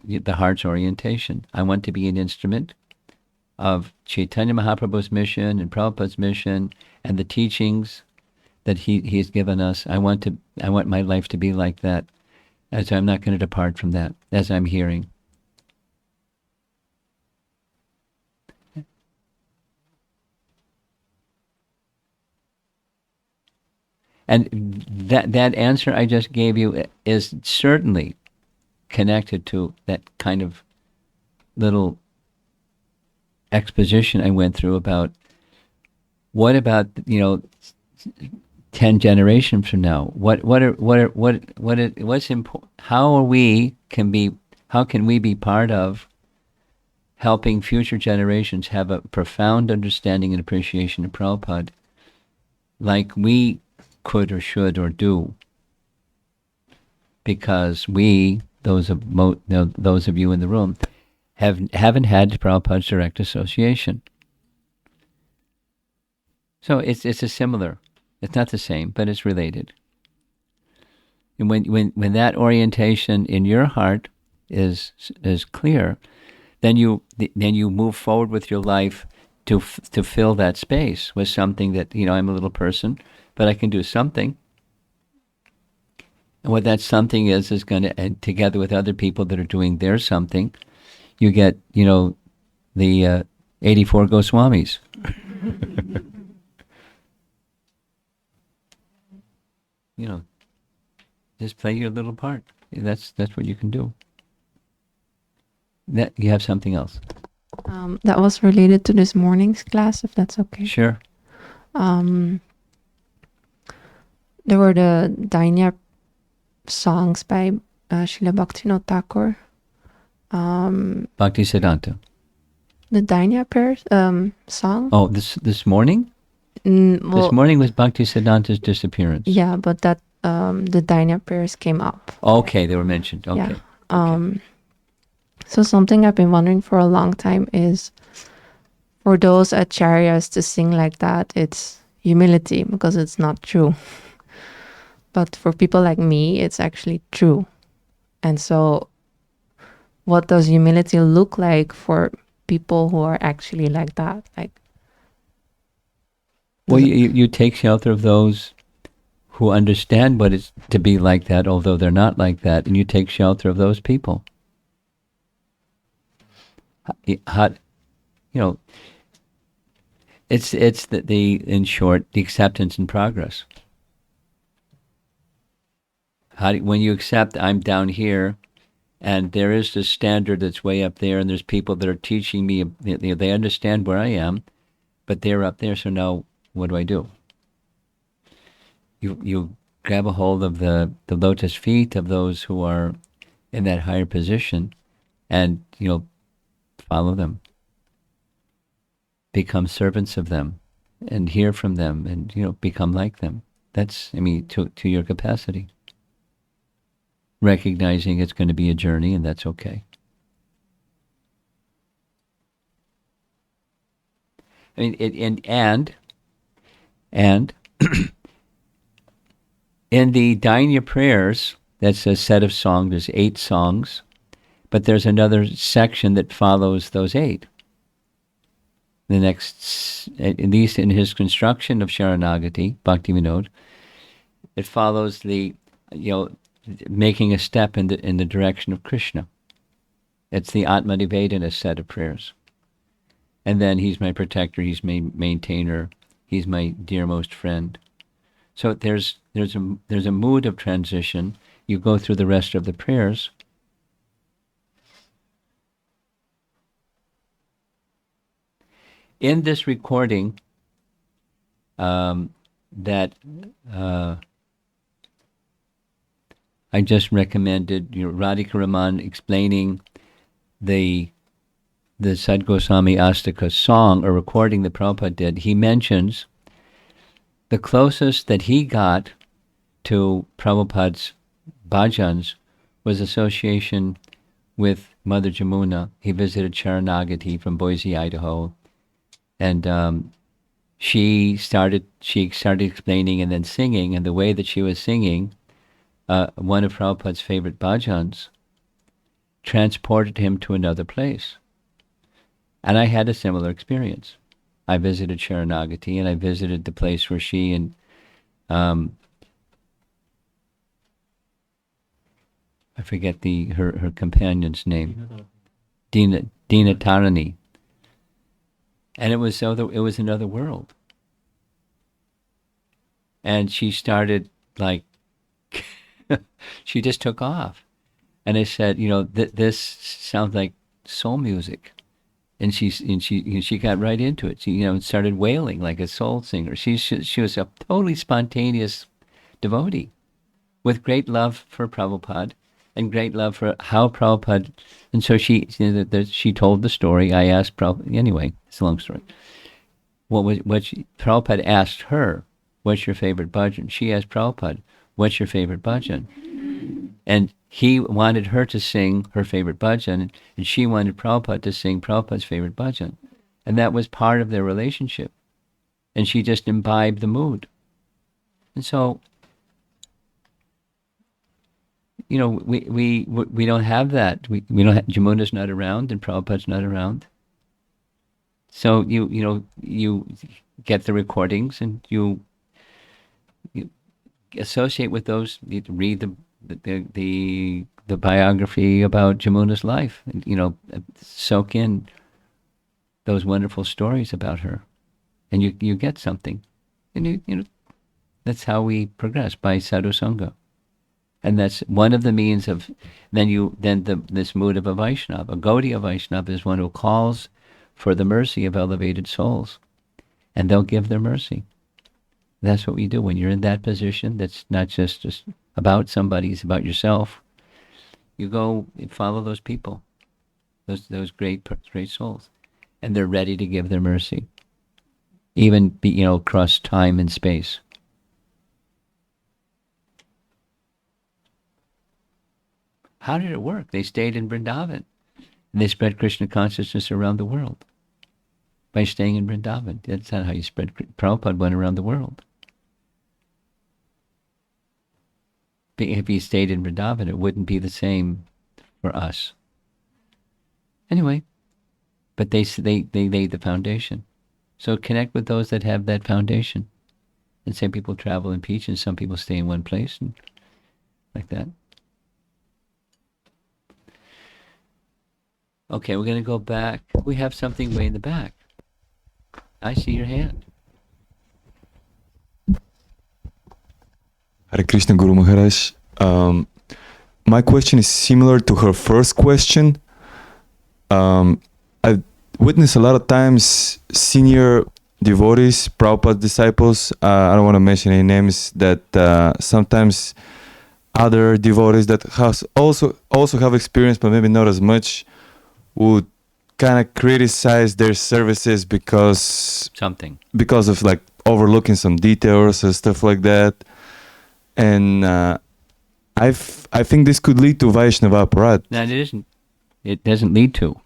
the heart's orientation. I want to be an instrument of Chaitanya Mahaprabhu's mission and Prabhupada's mission and the teachings that he has given us. I want my life to be like that, as I'm not going to depart from that, as I'm hearing. And that answer I just gave you is certainly connected to that kind of little exposition I went through about what about, 10 generations from now? What's important? How can we be part of helping future generations have a profound understanding and appreciation of Prabhupada, like we could or should or do, because we, those of you in the room, haven't had Prabhupada's direct association. So it's a similar. It's not the same, but it's related. And when that orientation in your heart is clear, then you move forward with your life to fill that space with something that, I'm a little person, but I can do something. And what that something is going to, together with other people that are doing their something, you get, the 84 Goswamis. Just play your little part. That's what you can do. That you have something else. That was related to this morning's class, if that's okay. Sure. There were the Dainya songs by Srila Bhaktivinoda Thakur. Bhakti Siddhanta. The Dainya prayers song. Oh, this morning? Well, this morning was Bhakti Siddhanta's disappearance. Yeah, but that the Dainya prayers came up. Okay, they were mentioned. Okay. Yeah. So something I've been wondering for a long time is, for those acharyas to sing like that, it's humility because it's not true. But for people like me, it's actually true. And so what does humility look like for people who are actually like that? Well, you take shelter of those who understand what it's to be like that, although they're not like that, and you take shelter of those people. It's the in short, the acceptance and progress. When you accept, I'm down here, and there is this standard that's way up there, and there's people that are teaching me. They understand where I am, but they're up there. So now, what do? You grab a hold of the lotus feet of those who are in that higher position, and follow them. Become servants of them, and hear from them, and become like them. That's, to your capacity. Recognizing it's going to be a journey, and that's okay. And in the Dainya prayers, that's a set of songs. There's 8 songs, but there's another section that follows those 8. The next, at least in his construction of Sharanagati, Bhakti Vinod, it follows the, making a step in the direction of Krishna. It's the Atma Nivedana set of prayers. And then he's my protector, he's my maintainer, he's my dearmost friend. So there's a mood of transition. You go through the rest of the prayers. In this recording, that I just recommended, Radhika Raman explaining the Sad Goswami Astaka song or recording that Prabhupada did. He mentions the closest that he got to Prabhupada's bhajans was association with Mother Jamuna. He visited Sharanagati from Boise, Idaho, and she started explaining and then singing, and the way that she was singing one of Prabhupada's favorite bhajans transported him to another place. And I had a similar experience. I visited Sharanagati, and I visited the place where she and I forget her companion's name, Dina Tarani, and it was another world. And she started she just took off, and I said, this sounds like soul music. And she got right into it. She started wailing like a soul singer. She was a totally spontaneous devotee with great love for Prabhupada and great love for how Prabhupada. And so she told the story. I asked Prabhupada. Anyway, it's a long story. Prabhupada asked her, "What's your favorite bhajan?" She asked Prabhupada, "What's your favorite bhajan?" And he wanted her to sing her favorite bhajan, and she wanted Prabhupada to sing Prabhupada's favorite bhajan. And that was part of their relationship. And she just imbibed the mood. And so, we don't have that. We don't have, Jamuna's not around and Prabhupada's not around. So you get the recordings and you associate with those. You read the biography about Jamuna's life, and soak in those wonderful stories about her, and you get something, and that's how we progress, by sadhu sangha. And that's one of the means of this mood of a Vaishnava. A Gaudiya Vaishnava is one who calls for the mercy of elevated souls, and they'll give their mercy. That's what we do when you're in that position. That's not just about somebody; it's about yourself. You go and follow those people, those great souls, and they're ready to give their mercy, even across time and space. How did it work? They stayed in Vrindavan, and they spread Krishna consciousness around the world by staying in Vrindavan. That's not how you spread. Prabhupada went around the world. If he stayed in Vrindavan, it wouldn't be the same for us. Anyway, but they laid the foundation. So connect with those that have that foundation. And some people travel and teach, and some people stay in one place, and like that. Okay, we're going to go back. We have something way in the back. I see your hand. Hare Krishna, Guru Maharaj. My question is similar to her first question. I've witnessed a lot of times senior devotees, Prabhupada disciples, I don't want to mention any names, that sometimes other devotees that also have experience, but maybe not as much, would kind of criticize their services because of like overlooking some details and stuff like that. And I think this could lead to Vaishnava aparat. No, it isn't. It doesn't lead to.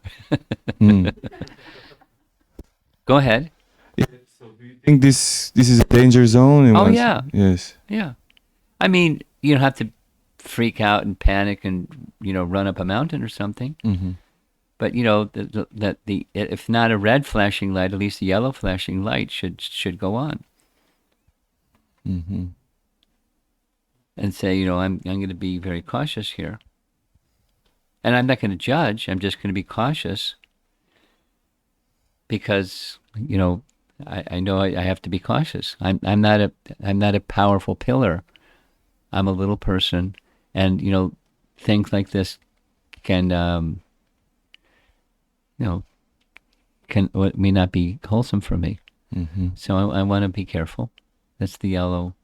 Go ahead. Yeah, so do you think this is a danger zone? Oh, yeah. Yes. Yeah. I mean, you don't have to freak out and panic and run up a mountain or something. Mm-hmm. But if not a red flashing light, at least a yellow flashing light should go on. Mm-hmm. And say, I'm going to be very cautious here. And I'm not going to judge. I'm just going to be cautious because, I know I have to be cautious. I'm not a powerful pillar. I'm a little person, and things like this can may not be wholesome for me. Mm-hmm. So I want to be careful. That's the yellow.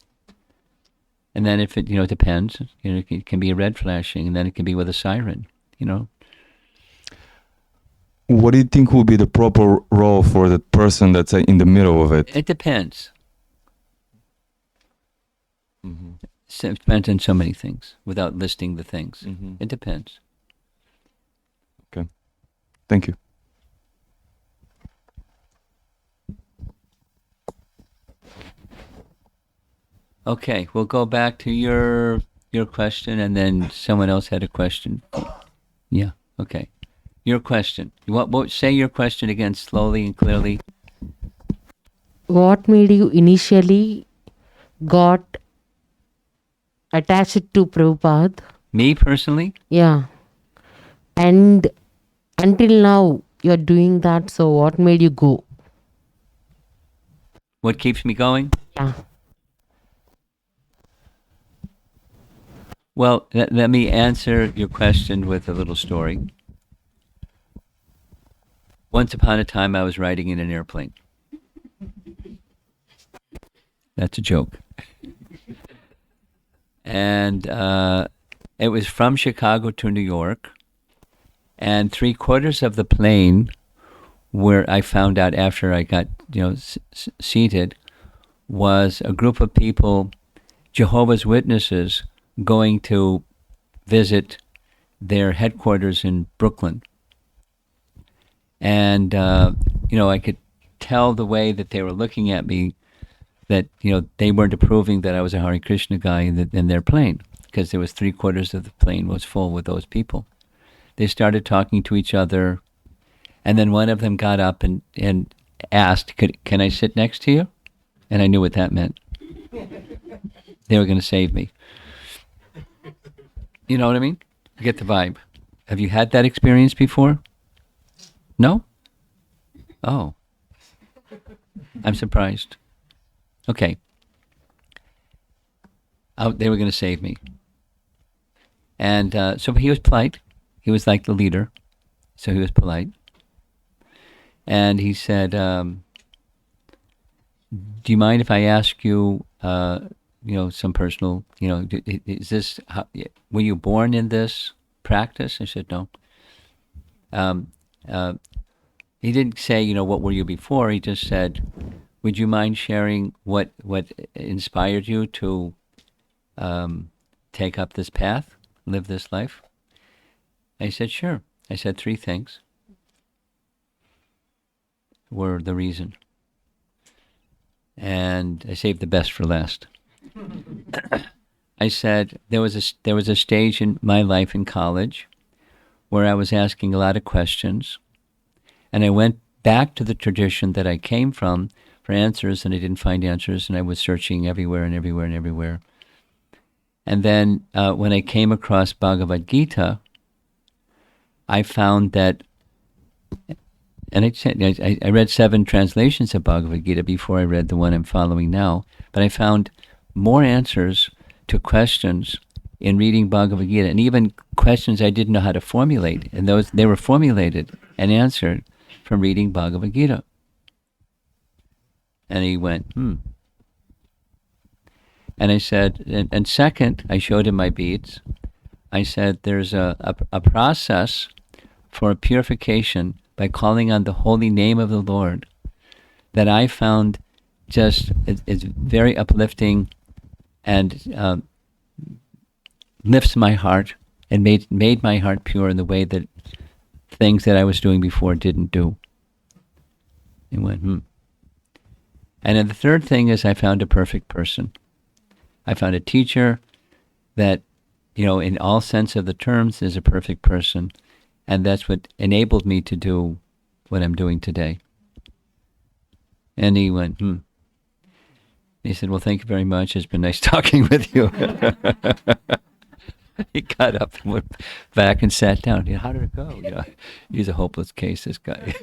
And then if it depends, it can be a red flashing, and then it can be with a siren. What do you think will be the proper role for the person that's in the middle of it? It depends. Mm-hmm. So it depends on so many things without listing the things. Mm-hmm. It depends. Okay. Thank you. Okay, we'll go back to your question, and then someone else had a question. Yeah, okay. Your question. What say your question again slowly and clearly. What made you initially got attached to Prabhupada? Me personally? Yeah. And until now, you're doing that, so what made you go? What keeps me going? Yeah. Well, let me answer your question with a little story. Once upon a time, I was riding in an airplane. That's a joke. And it was from Chicago to New York. And 3/4 of the plane, where I found out after I got seated, was a group of people, Jehovah's Witnesses, going to visit their headquarters in Brooklyn. And I could tell the way that they were looking at me that they weren't approving that I was a Hare Krishna guy in their plane, because there was 3/4 of the plane was full with those people. They started talking to each other, and then one of them got up and asked, "Can I sit next to you?" And I knew what that meant. They were going to save me. You know what I mean? You get the vibe. Have you had that experience before? No? Oh. I'm surprised. Okay. They were going to save me. And so he was polite. He was like the leader. So he was polite. And he said, do you mind if I ask you, some personal, is this, were you born in this practice? I said, no. He didn't say, what were you before? He just said, would you mind sharing what inspired you to take up this path, live this life? I said, sure. I said 3 things were the reason. And I saved the best for last. I said there was a stage in my life in college where I was asking a lot of questions, and I went back to the tradition that I came from for answers, and I didn't find answers, and I was searching everywhere and everywhere and everywhere. And then when I came across Bhagavad Gita, I found that, and I read 7 translations of Bhagavad Gita before I read the one I'm following now, but I found more answers to questions in reading Bhagavad Gita, and even questions I didn't know how to formulate, and they were formulated and answered from reading Bhagavad Gita. And he went, And I said, and second, I showed him my beads. I said, there's a process for purification by calling on the holy name of the Lord that I found just is very uplifting and lifts my heart and made my heart pure in the way that things that I was doing before didn't do. He went, And then the third thing is I found a perfect person. I found a teacher that, in all sense of the terms, is a perfect person. And that's what enabled me to do what I'm doing today. And he went, He said, well, thank you very much. It's been nice talking with you. He got up and went back and sat down. How did it go? He's a hopeless case, this guy.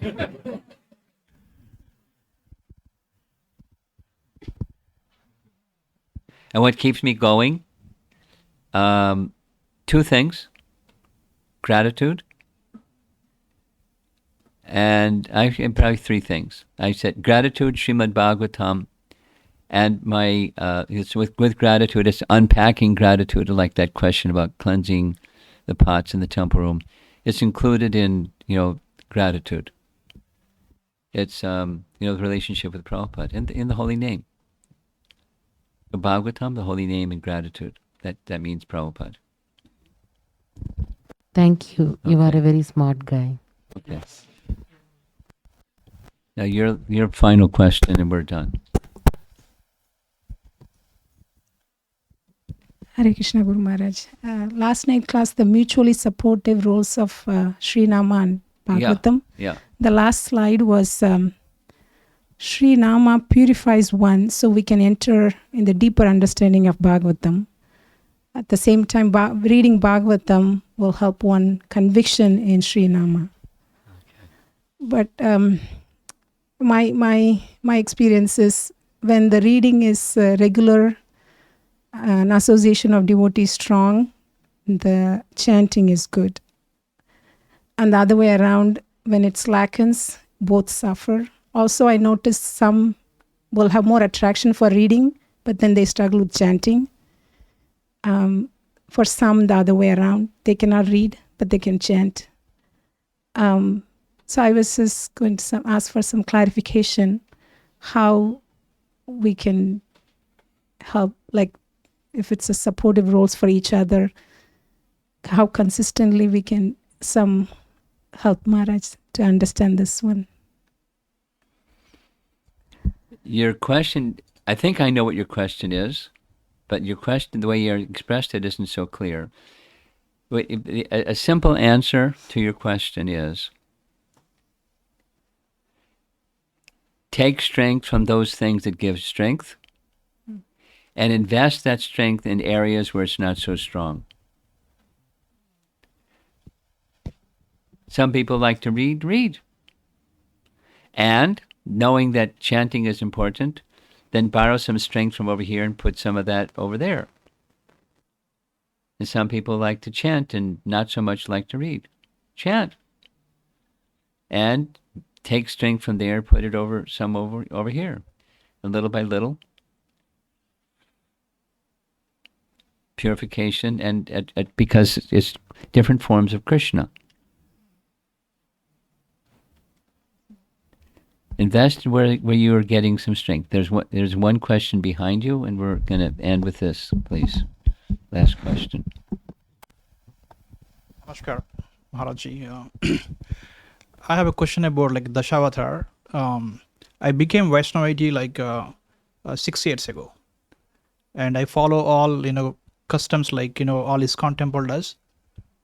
And what keeps me going? 2 things. Gratitude. And probably 3 things. I said gratitude, Srimad Bhagavatam, and my it's with gratitude. It's unpacking gratitude, like that question about cleansing the pots in the temple room. It's included in gratitude. It's the relationship with Prabhupada in the holy name. The Bhagavatam, the holy name, and gratitude. That means Prabhupada. Thank you. You are a very smart guy. Okay. Now your final question, and we're done. Hare Krishna Guru Maharaj. Last night class, the mutually supportive roles of Sri Nama and Bhagavatam. Yeah. The last slide was Sri Nama purifies one so we can enter in the deeper understanding of Bhagavatam. At the same time, reading Bhagavatam will help one conviction in Sri Nama. Okay. But my experience is when the reading is regular, an association of devotees strong, the chanting is good. And the other way around, when it slackens, both suffer. Also, I noticed some will have more attraction for reading, but then they struggle with chanting. For some, the other way around. They cannot read, but they can chant. So I was just going to ask for some clarification how we can help, like if it's a supportive roles for each other, how consistently we can help Maharaj to understand this one. Your question, I think I know what your question is, but your question, the way you expressed it, isn't so clear. A simple answer to your question is, take strength from those things that give strength and invest that strength in areas where it's not so strong. Some people like to read. And knowing that chanting is important, then borrow some strength from over here and put some of that over there. And some people like to chant and not so much like to read. Chant. And take strength from there, put it over here. And little by little, purification, and because it's different forms of Krishna. Invest where you are getting some strength. There's one question behind you, and we're going to end with this, please. Last question. Namaskar, Maharaji. I have a question about like Dashavatar. I became Vaishnavite like 6 years ago, and I follow all customs like all ISKCON temple does.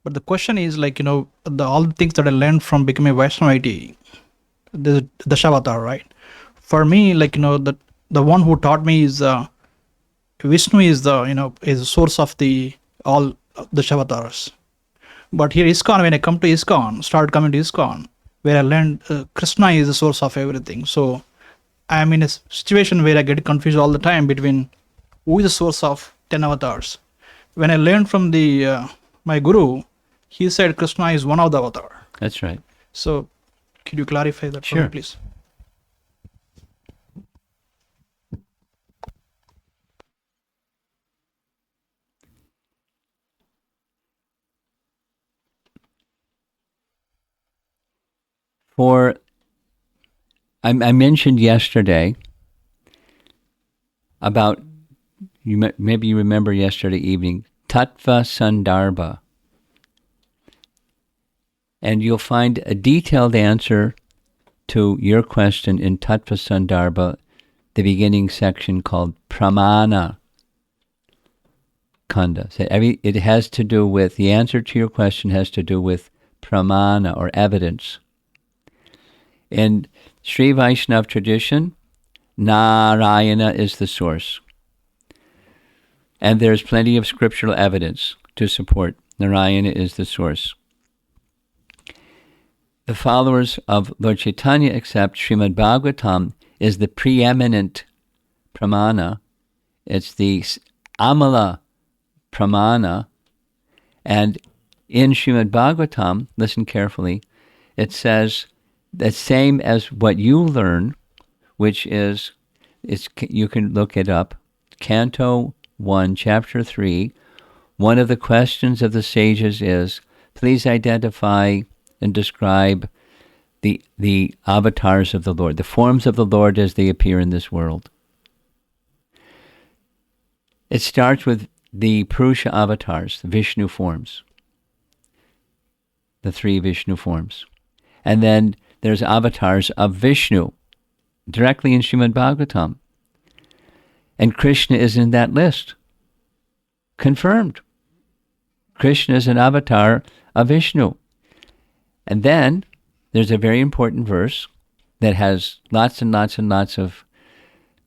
But the question is like all the things that I learned from becoming Vaishnavite, the Dashavatar, right? For me, like the one who taught me is Vishnu is the is the source of all the Dashavatars. But here ISKCON, when I come to ISKCON, started coming to ISKCON, where I learned Krishna is the source of everything. So I am in a situation where I get confused all the time between who is the source of 10 avatars. When I learned from my guru, he said Krishna is one of the avatar. That's right. So could you clarify that for me, please? I mentioned yesterday about, maybe you remember yesterday evening, Tattva Sandarbha. And you'll find a detailed answer to your question in Tattva Sandarbha, the beginning section called Pramana Kanda. So it has to do with, the answer to your question has to do with pramana or evidence. In Sri Vaishnava tradition, Narayana is the source. And there's plenty of scriptural evidence to support Narayana is the source. The followers of Lord Chaitanya accept Srimad Bhagavatam is the preeminent pramana. It's the Amala pramana. And in Srimad Bhagavatam, listen carefully, it says the same as what you learn, which is, you can look it up, Canto 1, Chapter 3. One of the questions of the sages is, please identify and describe the avatars of the Lord, the forms of the Lord as they appear in this world. It starts with the Purusha avatars, the Vishnu forms, the 3 Vishnu forms. And then there's avatars of Vishnu, directly in Srimad Bhagavatam. And Krishna is in that list. Confirmed. Krishna is an avatar of Vishnu. And then there's a very important verse that has lots and lots and lots of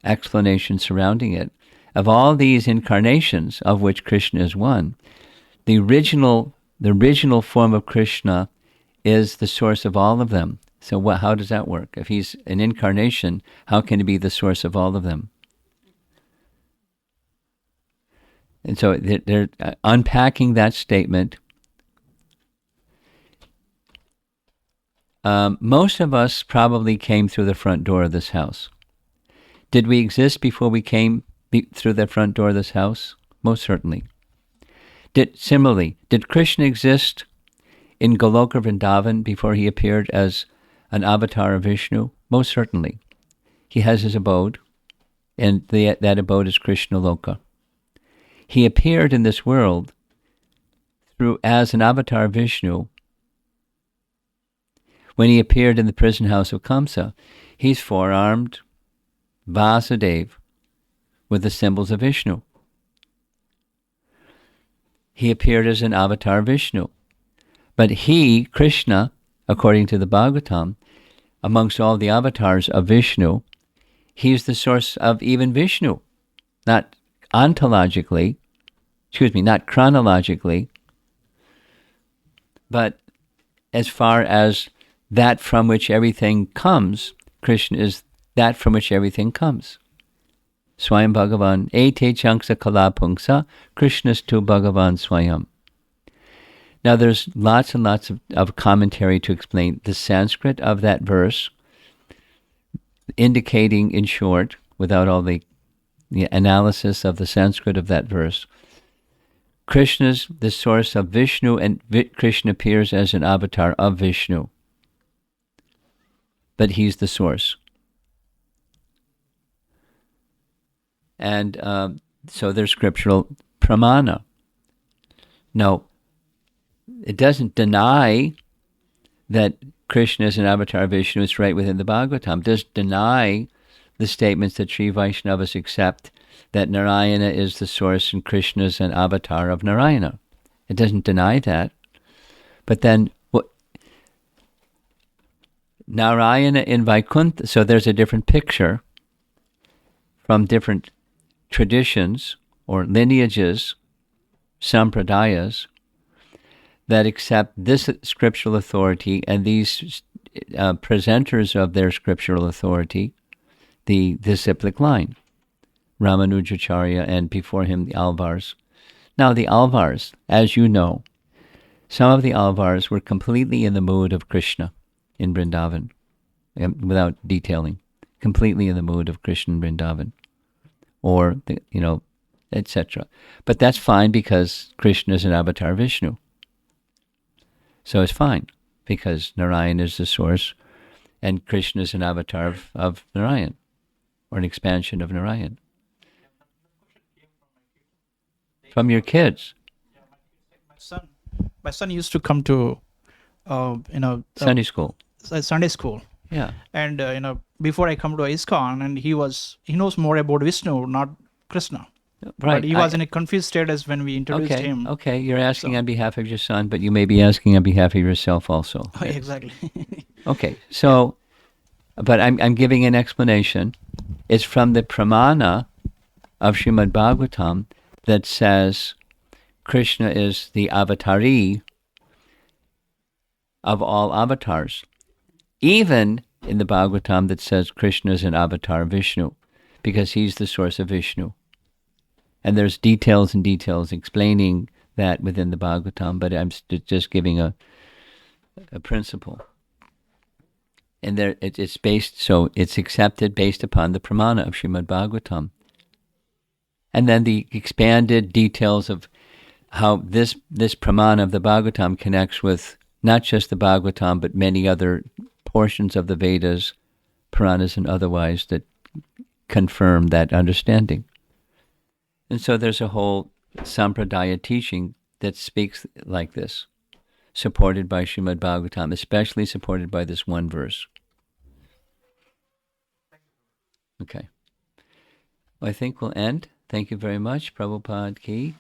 explanations surrounding it. Of all these incarnations, of which Krishna is one, the original form of Krishna is the source of all of them. So how does that work? If he's an incarnation, how can he be the source of all of them? And so they're unpacking that statement. Most of us probably came through the front door of this house. Did we exist before we came through the front door of this house? Most certainly. Similarly, did Krishna exist in Goloka Vrindavan before he appeared as an avatar of Vishnu? Most certainly. He has his abode, and that abode is Krishna Loka. He appeared in this world as an avatar of Vishnu. When he appeared in the prison house of Kamsa, he's four-armed Vasudeva with the symbols of Vishnu. He appeared as an avatar of Vishnu. But he, Krishna, according to the Bhagavatam, amongst all the avatars of Vishnu, he's the source of even Vishnu. Not chronologically, but as far as that from which everything comes, Krishna is that from which everything comes. Swayam Bhagavan, ete chanksa kala pungsa, Krishnastu Bhagavan Swayam. Now there's lots and lots of commentary to explain the Sanskrit of that verse, indicating in short, without all the analysis of the Sanskrit of that verse, Krishna's the source of Vishnu, and Krishna appears as an avatar of Vishnu. But he's the source. And so there's scriptural pramana. Now, it doesn't deny that Krishna is an avatar of Vishnu. It's right within the Bhagavatam. It doesn't deny the statements that Sri Vaishnavas accept that Narayana is the source and Krishna is an avatar of Narayana. It doesn't deny that. But then, Narayana in Vaikuntha, so there's a different picture from different traditions or lineages, sampradayas, that accept this scriptural authority and these presenters of their scriptural authority, the disciplic line, Ramanujacharya and before him the Alvars. Now the Alvars, as you know, some of the Alvars were completely in the mood of Krishna in Vrindavan, without detailing, completely in the mood of Krishna in Vrindavan, or, etc. But that's fine because Krishna is an avatar of Vishnu. So it's fine because Narayan is the source and Krishna is an avatar of Narayan, or an expansion of Narayan. From your kids? My son used to come to, Sunday school. Sunday school. Yeah. And, before I come to ISKCON, and he knows more about Vishnu, not Krishna. Right. But he was in a confused state as when we introduced him. Okay, you're asking on behalf of your son, but you may be asking on behalf of yourself also. Oh, exactly. Okay, so, but I'm giving an explanation. It's from the pramana of Srimad Bhagavatam that says Krishna is the avatari of all avatars. Even in the Bhagavatam that says Krishna is an avatar of Vishnu, because he's the source of Vishnu. And there's details and details explaining that within the Bhagavatam, but I'm just giving a principle. And there it's based, so it's accepted based upon the pramana of Srimad Bhagavatam. And then the expanded details of how this pramana of the Bhagavatam connects with not just the Bhagavatam, but many other portions of the Vedas, Puranas and otherwise, that confirm that understanding. And so there's a whole sampradaya teaching that speaks like this, supported by Srimad Bhagavatam, especially supported by this one verse. Okay. Well, I think we'll end. Thank you very much. Prabhupada ki